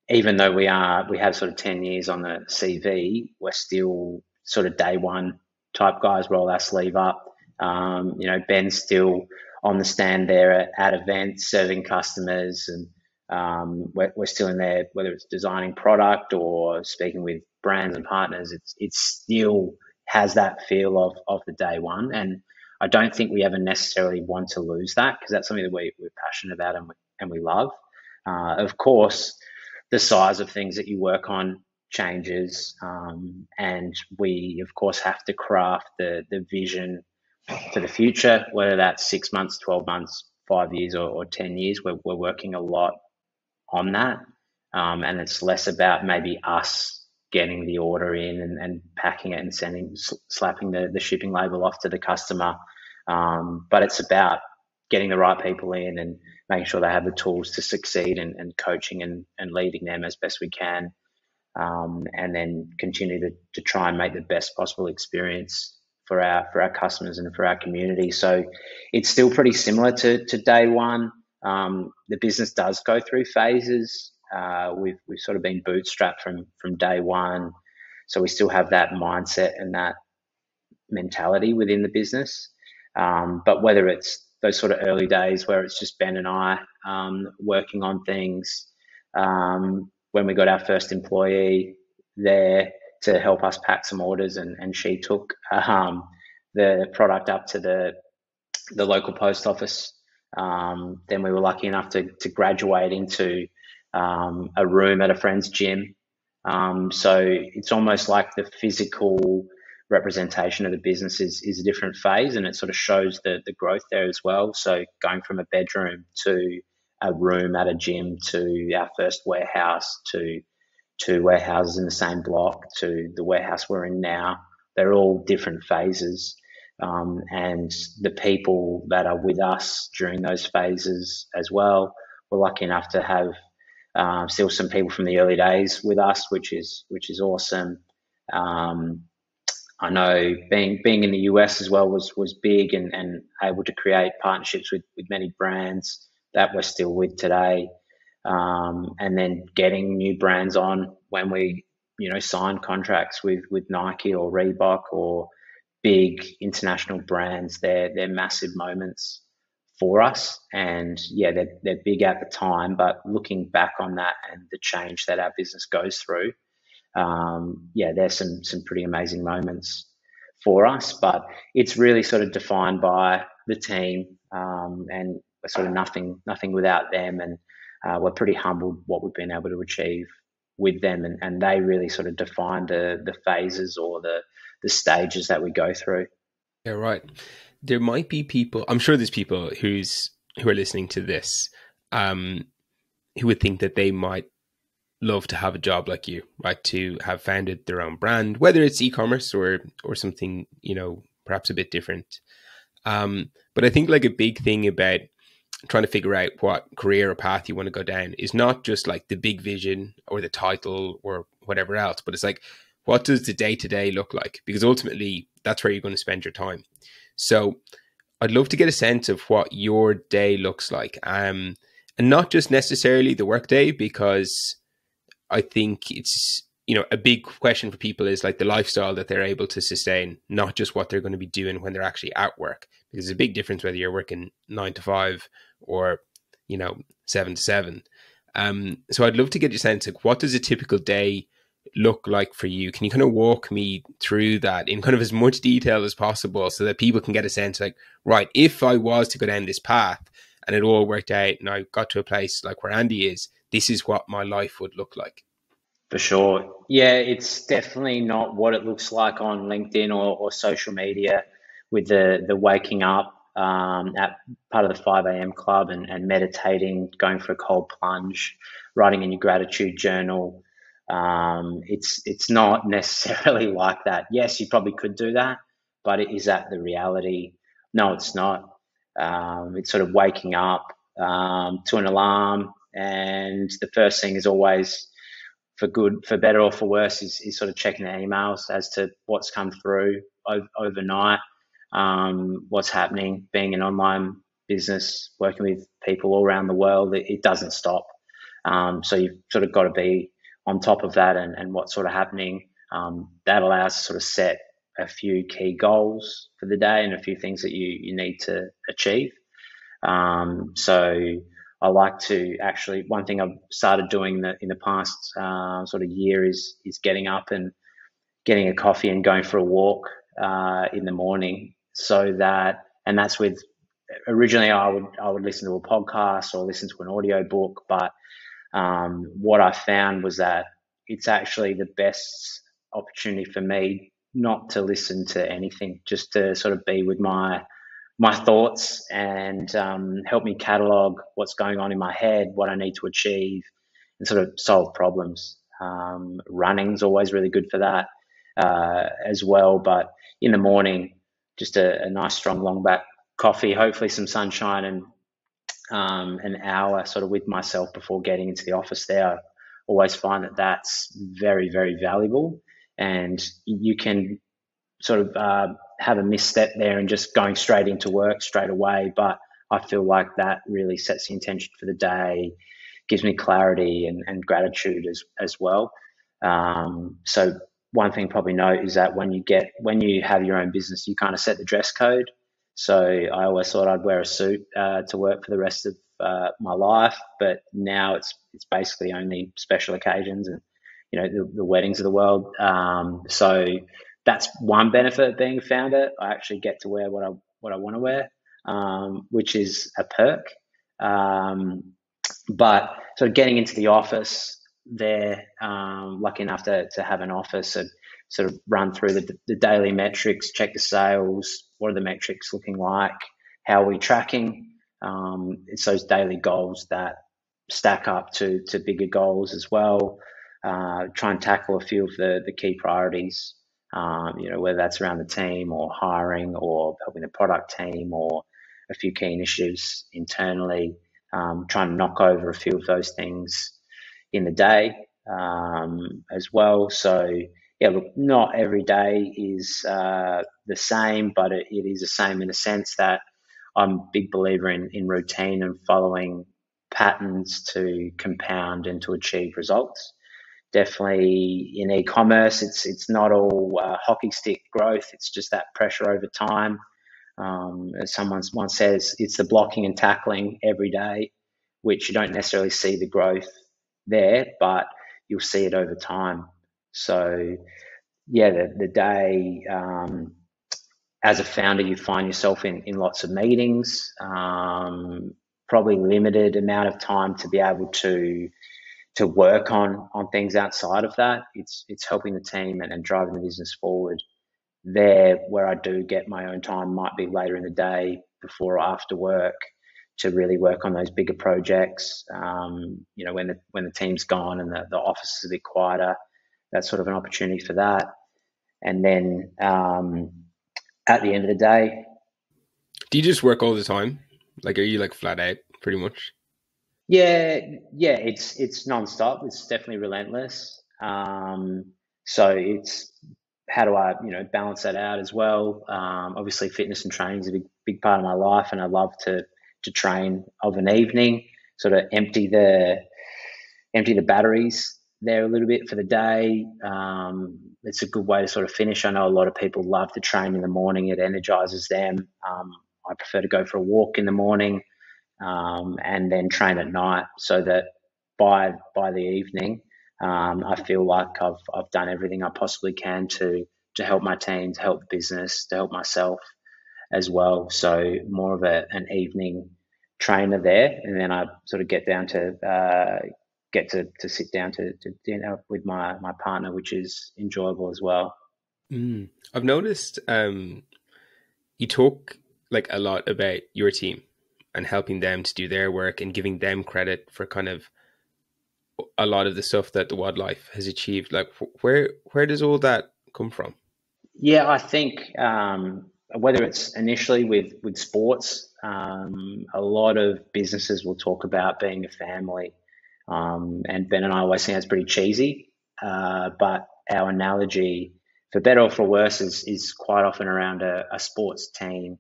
even though we have sort of 10 years on the CV, we're still sort of day one type guys, roll our sleeve up. Ben's still on the stand there at events, serving customers, and we're still in there, whether it's designing product or speaking with brands and partners. It still has that feel of the day one. And I don't think we ever necessarily want to lose that, because that's something that we're passionate about and we love. Of course, the size of things that you work on changes, and we, of course, have to craft the vision for the future, whether that's 6 months, 12 months, 5 years, or 10 years. We're working a lot on that, and it's less about maybe us getting the order in and packing it and slapping the shipping label off to the customer, but it's about getting the right people in and making sure they have the tools to succeed, and coaching and leading them as best we can, and then continue to try and make the best possible experience for our customers and for our community. So it's still pretty similar to day one. The business does go through phases. We've sort of been bootstrapped from day one, so we still have that mindset and that mentality within the business. But whether it's those sort of early days where it's just Ben and I working on things, when we got our first employee there to help us pack some orders, and she took the product up to the local post office. Then we were lucky enough to graduate into a room at a friend's gym. So it's almost like the physical representation of the business is a different phase, and it sort of shows the growth there as well. So going from a bedroom to a room at a gym, to our first warehouse, to 2 warehouses in the same block, to the warehouse we're in now, they're all different phases. And the people that are with us during those phases as well, we're lucky enough to have still some people from the early days with us, which is awesome. I know being in the US as well was big, and able to create partnerships with many brands that we're still with today, and then getting new brands on when we sign contracts with Nike or Reebok or big international brands. They're massive moments for us, and yeah, they're big at the time, but looking back on that and the change that our business goes through, there's some pretty amazing moments for us. But it's really sort of defined by the team, and we're sort of nothing without them, and we're pretty humbled what we've been able to achieve with them, and they really sort of define the phases or the stages that we go through. Yeah, right. There might be people, I'm sure there's people who are listening to this, who would think that they might love to have a job like you, right? To have founded their own brand, whether it's e-commerce or something, perhaps a bit different. But I think like a big thing about trying to figure out what career or path you want to go down is not just like the big vision or the title or whatever else, but it's like, what does the day to day look like? Because ultimately that's where you're going to spend your time. So I'd love to get a sense of what your day looks like. And not just necessarily the work day, because I think it's, you know, a big question for people is like the lifestyle that they're able to sustain, not just what they're going to be doing when they're actually at work. Because there's a big difference whether you're working 9 to 5 or, you know, 7 to 7. So I'd love to get your sense of what does a typical day look like for you? Can you kind of walk me through that in kind of as much detail as possible so that people can get a sense like, right, if I was to go down this path and it all worked out and I got to a place like where Andy is, this is what my life would look like. For sure. Yeah, it's definitely not what it looks like on LinkedIn or social media with the waking up at part of the 5 a.m. club and meditating, going for a cold plunge, writing in your gratitude journal. It's not necessarily like that. Yes, you probably could do that, but is that the reality? No, it's not. It's sort of waking up to an alarm, and the first thing is always, for better or for worse, is sort of checking the emails as to what's come through overnight, what's happening. Being an online business, working with people all around the world, it doesn't stop. So you've sort of got to be on top of that and what's sort of happening. That allows to sort of set a few key goals for the day and a few things that you need to achieve. So I like to actually, one thing I've started doing in the past sort of year is getting up and getting a coffee and going for a walk in the morning. So that, and that's with, originally I would listen to a podcast or listen to an audio book, but what I found was that it's actually the best opportunity for me not to listen to anything, just to sort of be with my thoughts and help me catalog what's going on in my head, what I need to achieve, and sort of solve problems. Running's always really good for that as well. But in the morning, just a nice strong long back coffee, hopefully some sunshine, and an hour sort of with myself before getting into the office there. I always find that that's very, very valuable, and you can sort of have a misstep there and just going straight into work straight away. But I feel like that really sets the intention for the day, gives me clarity and gratitude as well. So one thing probably note is that when you have your own business, you kind of set the dress code. So I always thought I'd wear a suit to work for the rest of my life, but now it's basically only special occasions and, you know, the weddings of the world. So that's one benefit of being a founder. I actually get to wear what I want to wear, which is a perk. But sort of getting into the office there, lucky enough to have an office and sort of run through the daily metrics, check the sales, what are the metrics looking like, how are we tracking? It's those daily goals that stack up to bigger goals as well. Try and tackle a few of the key priorities, you know, whether that's around the team or hiring or helping the product team or a few key initiatives internally. Trying to knock over a few of those things in the day as well. So yeah, look, not every day is the same, but it is the same in the sense that I'm a big believer in routine and following patterns to compound and to achieve results. Definitely in e-commerce, it's not all hockey stick growth. It's just that pressure over time. As someone once says, it's the blocking and tackling every day, which you don't necessarily see the growth there, but you'll see it over time. So yeah, the day, as a founder, you find yourself in lots of meetings, probably limited amount of time to be able to work on things outside of that. It's helping the team and driving the business forward. There, where I do get my own time, might be later in the day, before or after work, to really work on those bigger projects. You know, when the team's gone and the office is a bit quieter, that's sort of an opportunity for that. And then at the end of the day. Do you just work all the time? Like, are you like flat out pretty much? Yeah, it's nonstop. It's definitely relentless. So it's how do I, balance that out as well? Obviously, fitness and training is a big part of my life, and I love to train of an evening, sort of empty the batteries there a little bit for the day. It's a good way to sort of finish. I know a lot of people love to train in the morning. It energizes them. I prefer to go for a walk in the morning, and then train at night, so that by the evening, I feel like I've done everything I possibly can to help my team, to help the business, to help myself as well. So more of an evening trainer there, and then I sort of get to sit down to dinner with my partner, which is enjoyable as well. I've noticed you talk like a lot about your team and helping them to do their work and giving them credit for kind of a lot of the stuff that the WOD Life has achieved. Like, where does all that come from? Yeah, I think whether it's initially with sports, a lot of businesses will talk about being a family, and Ben and I always think that's pretty cheesy, but our analogy, for better or for worse, is quite often around a sports team,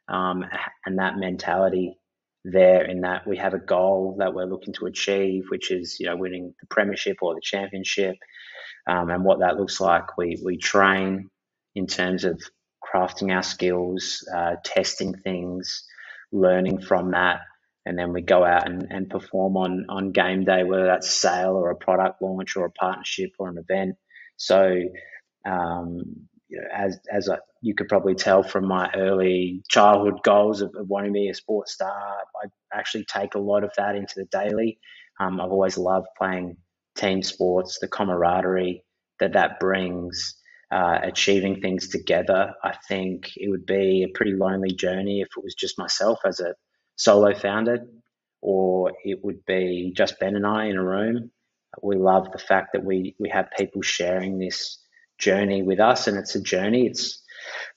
um, and that mentality there, in that we have a goal that we're looking to achieve, which is winning the premiership or the championship, and what that looks like. We train in terms of crafting our skills, testing things, learning from that, and then we go out and perform on game day, whether that's a sale or a product launch or a partnership or an event. So, you could probably tell from my early childhood goals of wanting to be a sports star, I actually take a lot of that into the daily. I've always loved playing team sports, the camaraderie that brings, achieving things together. I think it would be a pretty lonely journey if it was just myself as a solo founder, or it would be just Ben and I in a room. We love the fact that we have people sharing this journey with us, and it's a journey.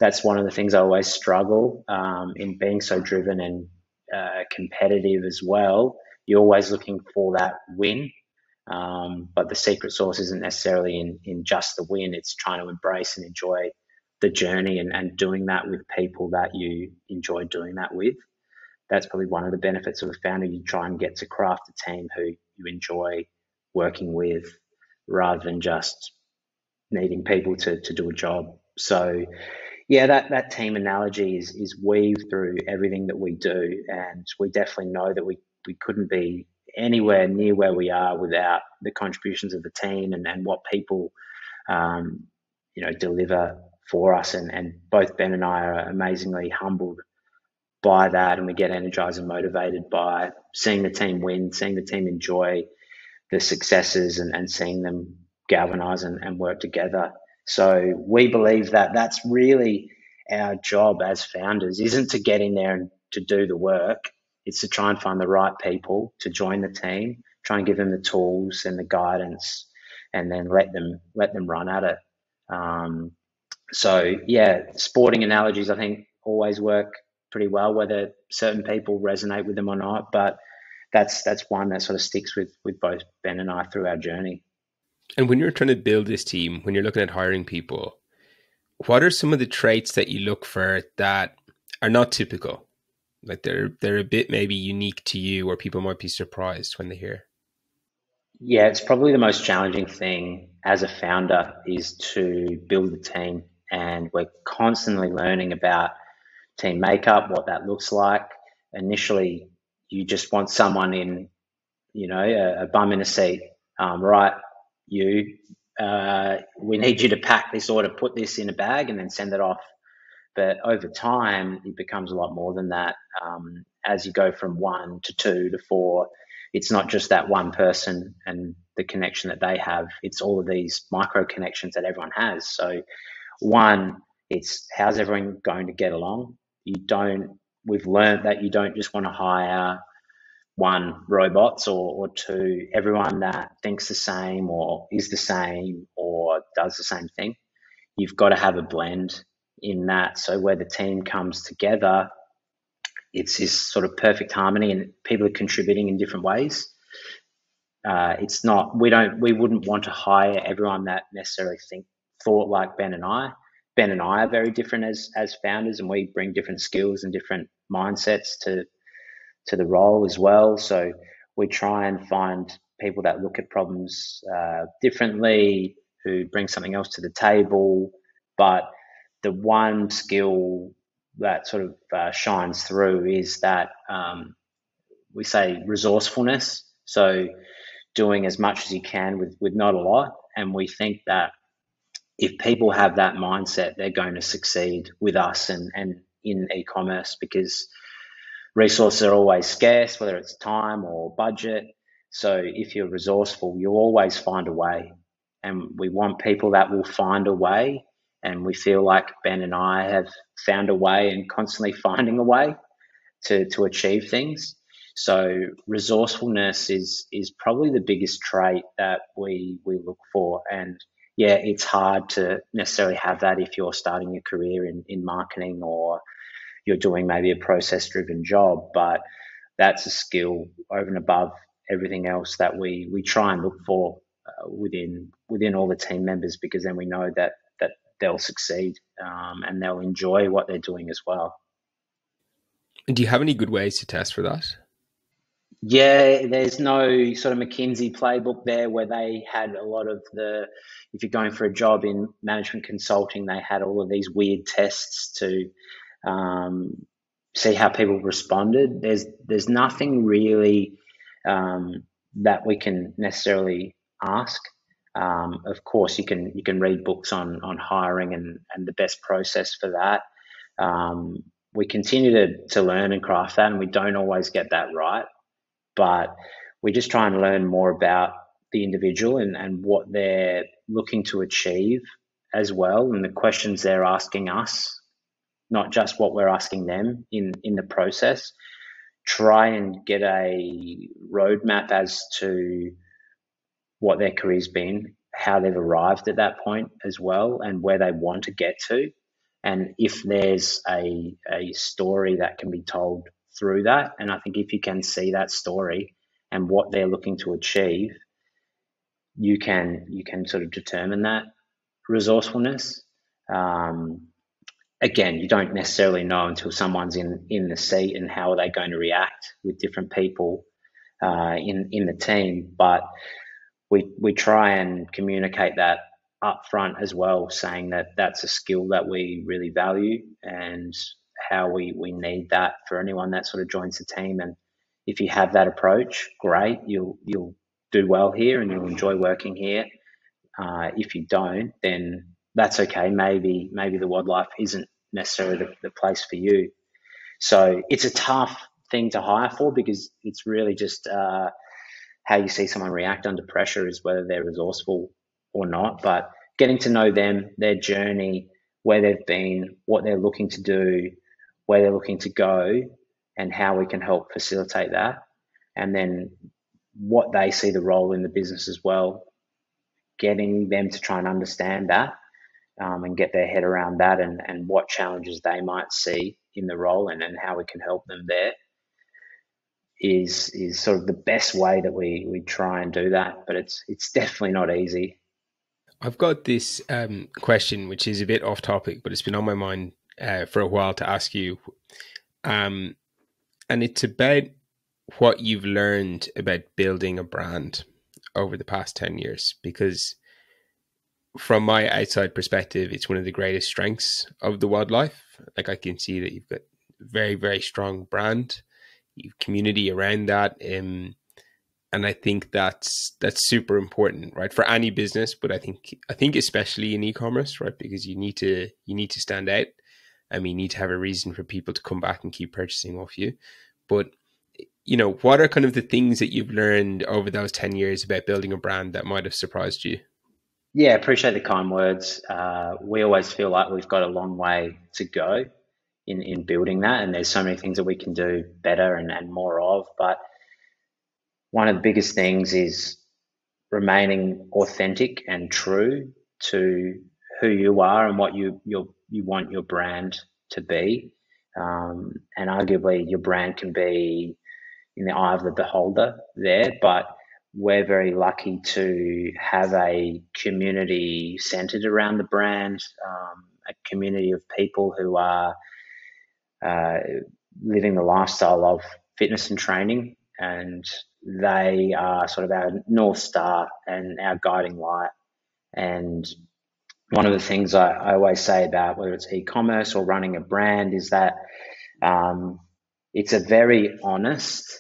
That's one of the things I always struggle, in being so driven and competitive as well. You're always looking for that win, but the secret sauce isn't necessarily in just the win. It's trying to embrace and enjoy the journey, and doing that with people that you enjoy doing that with. That's probably one of the benefits of a founder. You try and get to craft a team who you enjoy working with, rather than just needing people to do a job. So yeah, that team analogy is weaved through everything that we do, and we definitely know that we couldn't be anywhere near where we are without the contributions of the team, and what people deliver for us. And both Ben and I are amazingly humbled by that, and we get energized and motivated by seeing the team win, seeing the team enjoy the successes, and seeing them galvanize and work together. So we believe that that's really our job as founders, isn't to get in there and to do the work. It's to try and find the right people to join the team, try and give them the tools and the guidance, and then let them run at it. So yeah, sporting analogies I think always work pretty well, whether certain people resonate with them or not. But that's one that sort of sticks with both Ben and I through our journey. And when you're trying to build this team, when you're looking at hiring people, what are some of the traits that you look for that are not typical? Like they're a bit maybe unique to you, or people might be surprised when they hear. Yeah, it's probably the most challenging thing as a founder, is to build a team, and we're constantly learning about team makeup, what that looks like. Initially, you just want someone in, a bum in a seat, right? You, we need you to pack this order, put this in a bag, and then send it off. But over time, it becomes a lot more than that. As you go from 1 to 2 to 4, it's not just that one person and the connection that they have. It's all of these micro connections that everyone has. So one, it's how's everyone going to get along? We've learned that you don't just want to hire one, robots, or two, everyone that thinks the same or is the same or does the same thing. You've got to have a blend in that. So where the team comes together, it's this sort of perfect harmony, and people are contributing in different ways. It's not, we wouldn't want to hire everyone that necessarily thought like Ben and I. Ben and I are very different as founders, and we bring different skills and different mindsets to the role as well. So we try and find people that look at problems differently, who bring something else to the table. But the one skill that sort of shines through is that we say resourcefulness. So doing as much as you can with not a lot. And we think that if people have that mindset, they're going to succeed with us and in e-commerce, because resources are always scarce, whether it's time or budget. So if you're resourceful, you'll always find a way. And we want people that will find a way. And we feel like Ben and I have found a way and constantly finding a way to achieve things. So resourcefulness is probably the biggest trait that we look for. And yeah, it's hard to necessarily have that if you're starting your career in marketing, or you're doing maybe a process-driven job. But that's a skill over and above everything else that we try and look for within all the team members, because then we know that they'll succeed and they'll enjoy what they're doing as well. Do you have any good ways to test for that? Yeah, there's no sort of McKinsey playbook there where they had a lot of if you're going for a job in management consulting, they had all of these weird tests to see how people responded. There's nothing really that we can necessarily ask. Of course, you can read books on hiring and the best process for that. We continue to learn and craft that, and we don't always get that right. But we just try and learn more about the individual and what they're looking to achieve as well, and the questions they're asking us, not just what we're asking them in the process. Try and get a roadmap as to what their career's been, how they've arrived at that point as well, and where they want to get to. And if there's a story that can be told through that. And I think if you can see that story and what they're looking to achieve, you can sort of determine that resourcefulness. Again, you don't necessarily know until someone's in the seat and how are they going to react with different people in the team. But we try and communicate that up front as well, saying that that's a skill that we really value and how we need that for anyone that sort of joins the team. And if you have that approach, great, you'll do well here and you'll enjoy working here. If you don't, then that's okay. Maybe the WOD Life isn't necessarily the place for you. So it's a tough thing to hire for, because it's really just how you see someone react under pressure is whether they're resourceful or not. But getting to know them, their journey, where they've been, what they're looking to do, where they're looking to go, and how we can help facilitate that. And then what they see the role in the business as well, getting them to try and understand that and get their head around that, and what challenges they might see in the role, and how we can help them there is sort of the best way that we try and do that. But it's definitely not easy. I've got this question, which is a bit off topic, but it's been on my mind for a while to ask you. And it's about what you've learned about building a brand over the past 10 years, because from my outside perspective, it's one of the greatest strengths of the WOD Life. Like, I can see that you've got very, very strong brand, you've community around that. And I think that's super important, right? For any business, but I think especially in e-commerce, right? Because you need to stand out. I mean, you need to have a reason for people to come back and keep purchasing off you. But, you know, what are kind of the things that you've learned over those 10 years about building a brand that might have surprised you? Yeah, appreciate the kind words. We always feel like we've got a long way to go in building that, and there's so many things that we can do better and more of. But one of the biggest things is remaining authentic and true to who you are and what you're you want your brand to be. And arguably your brand can be in the eye of the beholder there, but we're very lucky to have a community centered around the brand, a community of people who are living the lifestyle of fitness and training, and they are sort of our North Star and our guiding light. And one of the things I always say about whether it's e-commerce or running a brand is that it's a very honest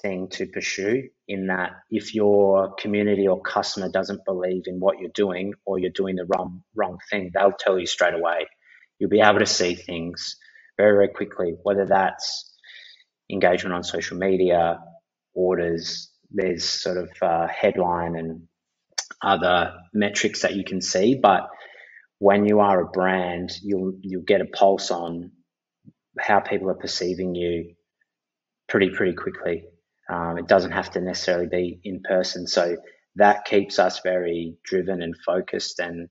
thing to pursue, in that if your community or customer doesn't believe in what you're doing, or you're doing the wrong thing, they'll tell you straight away. You'll be able to see things very, very quickly, whether that's engagement on social media, orders, there's sort of headline and other metrics that you can see. But when you are a brand, you'll get a pulse on how people are perceiving you pretty quickly. It doesn't have to necessarily be in person. So that keeps us very driven and focused and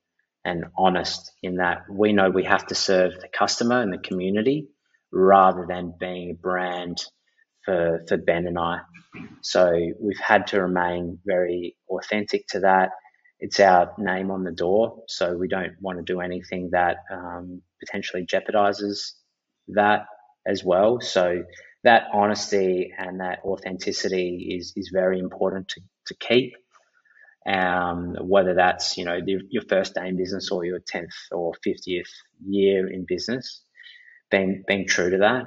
honest, in that we know we have to serve the customer and the community rather than being a brand for Ben and I. So we've had to remain very authentic to that. It's our name on the door, so we don't want to do anything that potentially jeopardizes that as well. So that honesty and that authenticity is very important to keep. Whether that's your first day in business or your 10th or 50th year in business, being true to that.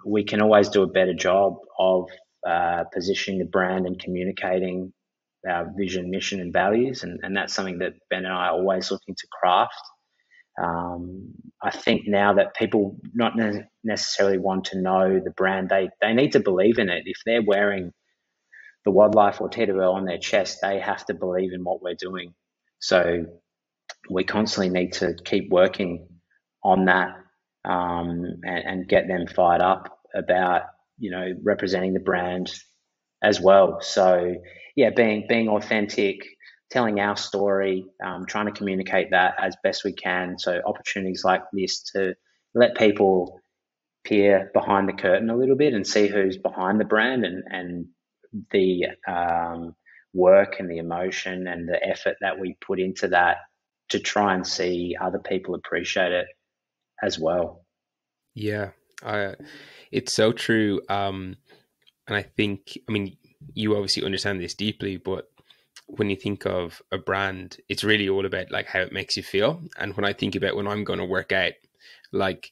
We can always do a better job of positioning the brand and communicating our vision, mission, and values, and that's something that Ben and I are always looking to craft. I think now that people not necessarily want to know the brand, they need to believe in it. If they're wearing the WOD Life or TWL on their chest, they have to believe in what we're doing. So we constantly need to keep working on that and get them fired up about representing the brand as well. So yeah, being authentic, telling our story, trying to communicate that as best we can. So opportunities like this to let people peer behind the curtain a little bit and see who's behind the brand and the work and the emotion and the effort that we put into that, to try and see other people appreciate it as well. Yeah, it's so true. And I think, you obviously understand this deeply, but when you think of a brand, it's really all about like how it makes you feel. And when I think about when I'm going to work out, like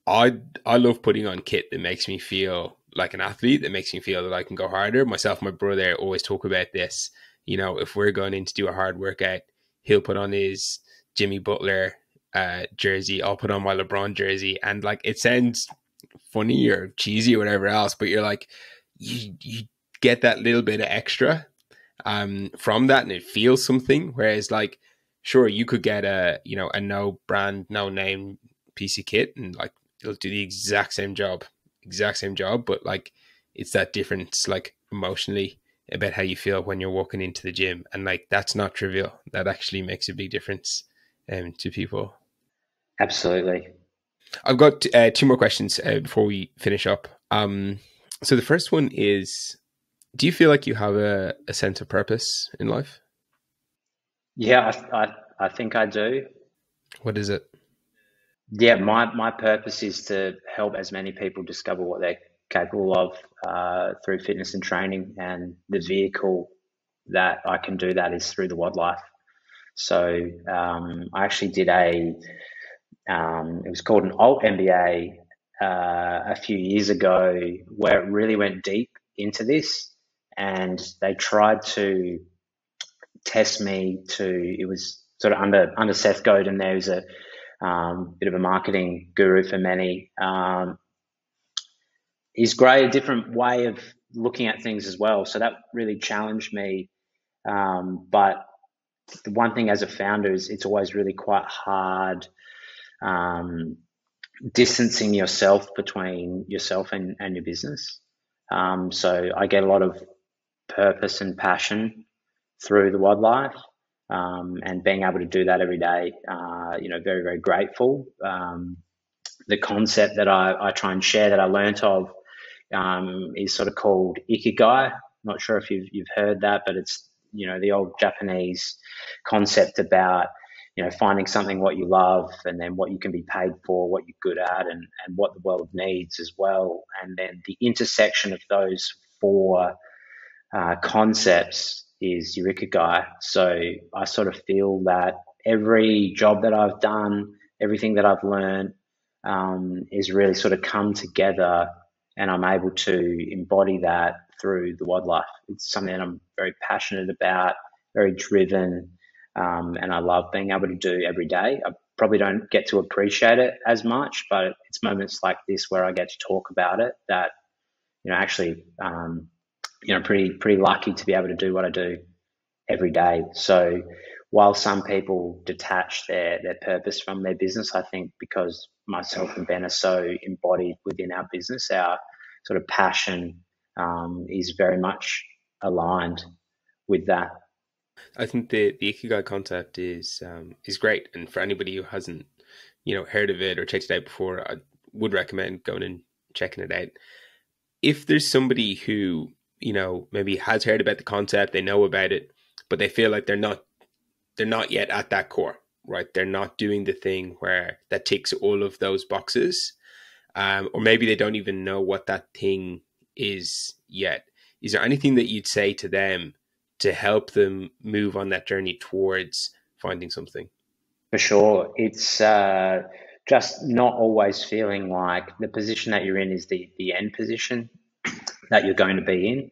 I love putting on kit that makes me feel like an athlete, that makes me feel that I can go harder. Myself and my brother always talk about this. If we're going in to do a hard workout, he'll put on his Jimmy Butler jersey, I'll put on my LeBron jersey, and like it sounds funny or cheesy or whatever else, but you're like, you get that little bit of extra from that, and it feels something. Whereas like, sure, you could get a no brand, no name piece of kit, and like it'll do the exact same job, but like it's that difference, like emotionally, about how you feel when you're walking into the gym, and like that's not trivial. That actually makes a big difference to people. Absolutely. I've got two more questions before we finish up. So the first one is, do you feel like you have a sense of purpose in life? Yeah, I think I do. What is it? Yeah, my purpose is to help as many people discover what they're capable of through fitness and training, and the vehicle that I can do that is through the WOD Life. So I actually did it was called an alt MBA a few years ago, where it really went deep into this, and they tried to test me it was sort of under Seth Godin. There's a bit of a marketing guru for many. He's great, a different way of looking at things as well. So that really challenged me. But the one thing as a founder is it's always really quite hard distancing yourself between yourself and your business. So I get a lot of purpose and passion through the WOD Life. and being able to do that every day, very, very grateful. The concept that I try and share that I learnt of is sort of called ikigai. Not sure if you've heard that, but it's, the old Japanese concept about, finding something what you love, and then what you can be paid for, what you're good at, and what the world needs as well. And then the intersection of those four concepts is your ikigai. So I sort of feel that every job that I've done, everything that I've learned, is really sort of come together, and I'm able to embody that through the WOD Life. It's something that I'm very passionate about, very driven, and I love being able to do every day. I probably don't get to appreciate it as much, but it's moments like this where I get to talk about it that, actually, pretty lucky to be able to do what I do every day. So while some people detach their purpose from their business, I think because myself and Ben are so embodied within our business, our sort of passion is very much aligned with that. I think the ikigai concept is great, and for anybody who hasn't heard of it or checked it out before, I would recommend going and checking it out. If there's somebody who maybe has heard about the concept, they know about it, but they feel like they're not yet at that core, right? They're not doing the thing where that ticks all of those boxes, or maybe they don't even know what that thing is yet. Is there anything that you'd say to them to help them move on that journey towards finding something? For sure. It's just not always feeling like the position that you're in is the end position that you're going to be in.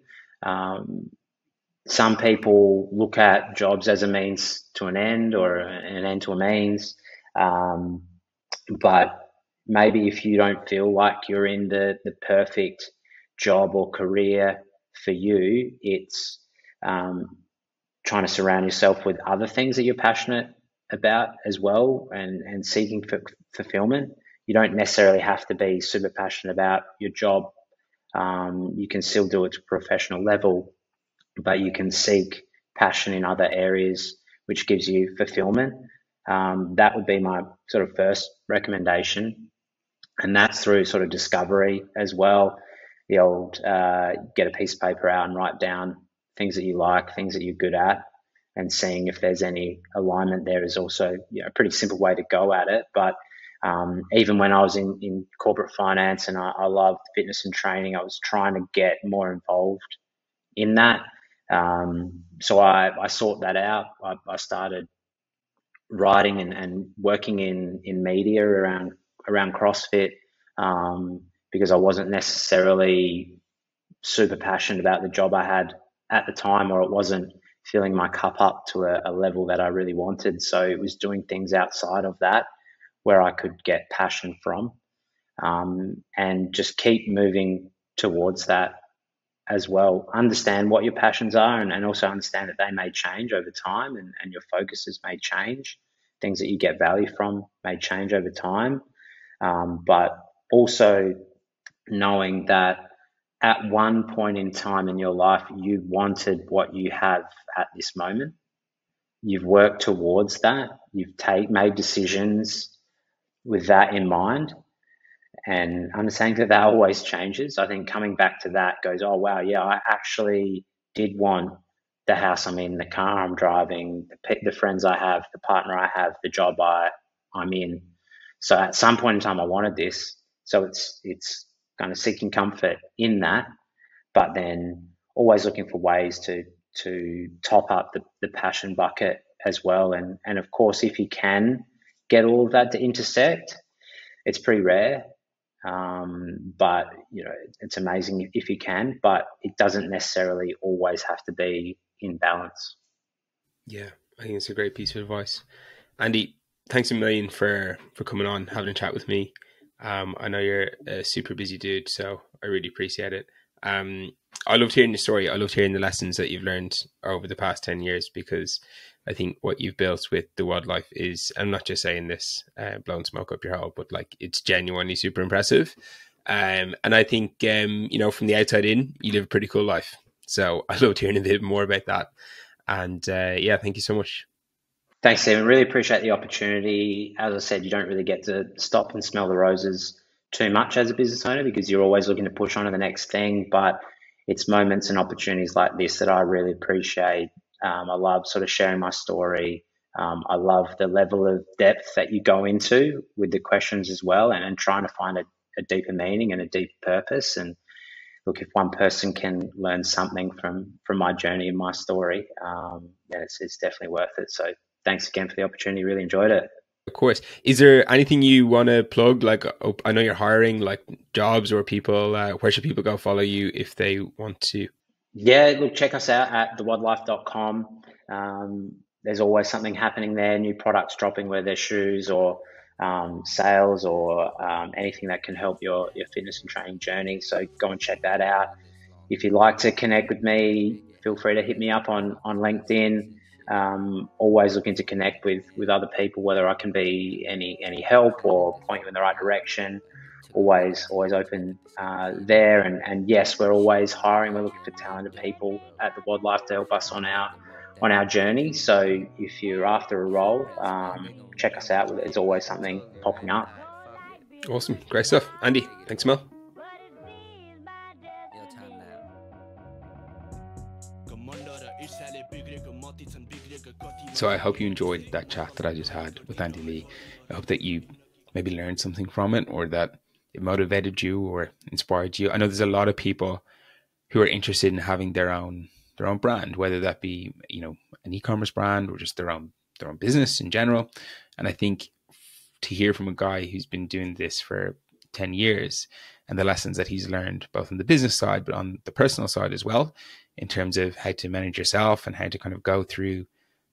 Some people look at jobs as a means to an end, or an end to a means. But maybe if you don't feel like you're in the perfect job or career for you, it's trying to surround yourself with other things that you're passionate about as well, and seeking for fulfillment. You don't necessarily have to be super passionate about your job. You can still do it to a professional level, but you can seek passion in other areas, which gives you fulfillment. That would be my sort of first recommendation. And that's through sort of discovery as well. The old get a piece of paper out and write down things that you like, things that you're good at, and seeing if there's any alignment there is also a pretty simple way to go at it. But even when I was in corporate finance and I loved fitness and training, I was trying to get more involved in that. So I sought that out. I started writing and working in media around CrossFit, because I wasn't necessarily super passionate about the job I had at the time, or it wasn't filling my cup up to a level that I really wanted. So it was doing things outside of that where I could get passion from, and just keep moving towards that as well. Understand what your passions are, and also understand that they may change over time, and your focuses may change. Things that you get value from may change over time. But also knowing that at one point in time in your life, you wanted what you have at this moment. You've worked towards that. You've made decisions with that in mind, and understanding that always changes. I think coming back to that goes, oh, wow, yeah, I actually did want the house I'm in, the car I'm driving, the friends I have, the partner I have, the job I'm in. So at some point in time, I wanted this. So it's kind of seeking comfort in that, but then always looking for ways to top up the passion bucket as well. And of course, if you can get all of that to intersect, it's pretty rare. But it's amazing if you can, but it doesn't necessarily always have to be in balance. Yeah, I think it's a great piece of advice. Andy, thanks a million for coming on, having a chat with me. I know you're a super busy dude, so I really appreciate it. I loved hearing the story. I loved hearing the lessons that you've learned over the past 10 years, because I think what you've built with the WOD Life is, I'm not just saying this, blowing smoke up your hole, but like it's genuinely super impressive. And I think, from the outside in, you live a pretty cool life. So I loved hearing a bit more about that. And yeah, thank you so much. Thanks, Stephen. Really appreciate the opportunity. As I said, you don't really get to stop and smell the roses too much as a business owner because you're always looking to push on to the next thing. But it's moments and opportunities like this that I really appreciate. I love sort of sharing my story. I love the level of depth that you go into with the questions as well, and trying to find a deeper meaning and a deeper purpose. And look, if one person can learn something from my journey and my story, then it's definitely worth it. So thanks again for the opportunity. Really enjoyed it. Of course. Is there anything you want to plug? Like, I know you're hiring, like jobs or people. Where should people go follow you if they want to? Yeah, look, check us out at thewodlife.com. There's always something happening there, new products dropping, whether they're shoes or sales or anything that can help your fitness and training journey. So go and check that out. If you'd like to connect with me, feel free to hit me up on LinkedIn. Always looking to connect with other people, whether I can be any help or point you in the right direction. Always open there. And yes, we're always hiring. We're looking for talented people at the WOD Life to help us on our journey. So if you're after a role, check us out. There's always something popping up. Awesome. Great stuff. Andy, thanks, Mel. So I hope you enjoyed that chat that I just had with Andy Lee. I hope that you maybe learned something from it, or that it motivated you or inspired you. I know there's a lot of people who are interested in having their own brand, whether that be, you know, an e-commerce brand or just their own business in general. And I think to hear from a guy who's been doing this for 10 years and the lessons that he's learned both on the business side but on the personal side as well, in terms of how to manage yourself and how to kind of go through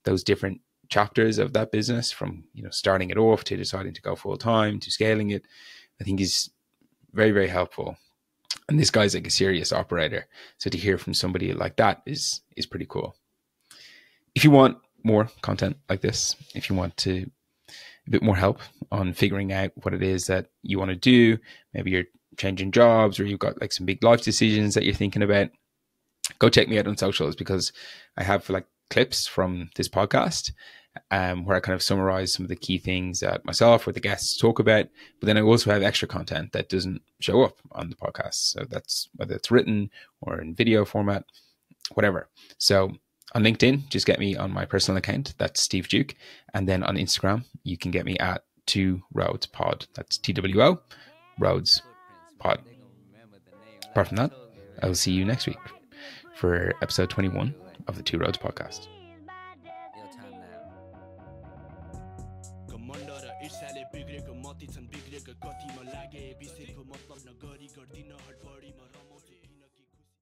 those different chapters of that business, from, you know, starting it off to deciding to go full time to scaling it, I think is very, very helpful. And this guy's like a serious operator. So to hear from somebody like that is pretty cool. If you want more content like this, if you want a bit more help on figuring out what it is that you want to do, maybe you're changing jobs or you've got like some big life decisions that you're thinking about, go check me out on socials, because I have like clips from this podcast where I kind of summarize some of the key things that myself or the guests talk about. But then I also have extra content that doesn't show up on the podcast. So that's whether it's written or in video format, whatever. So on LinkedIn, just get me on my personal account. That's Steve Duke. And then on Instagram, you can get me at 2 Roads Pod. That's TWO Roads Pod. Apart from that, I will see you next week for episode 21 of the 2 Roads podcast.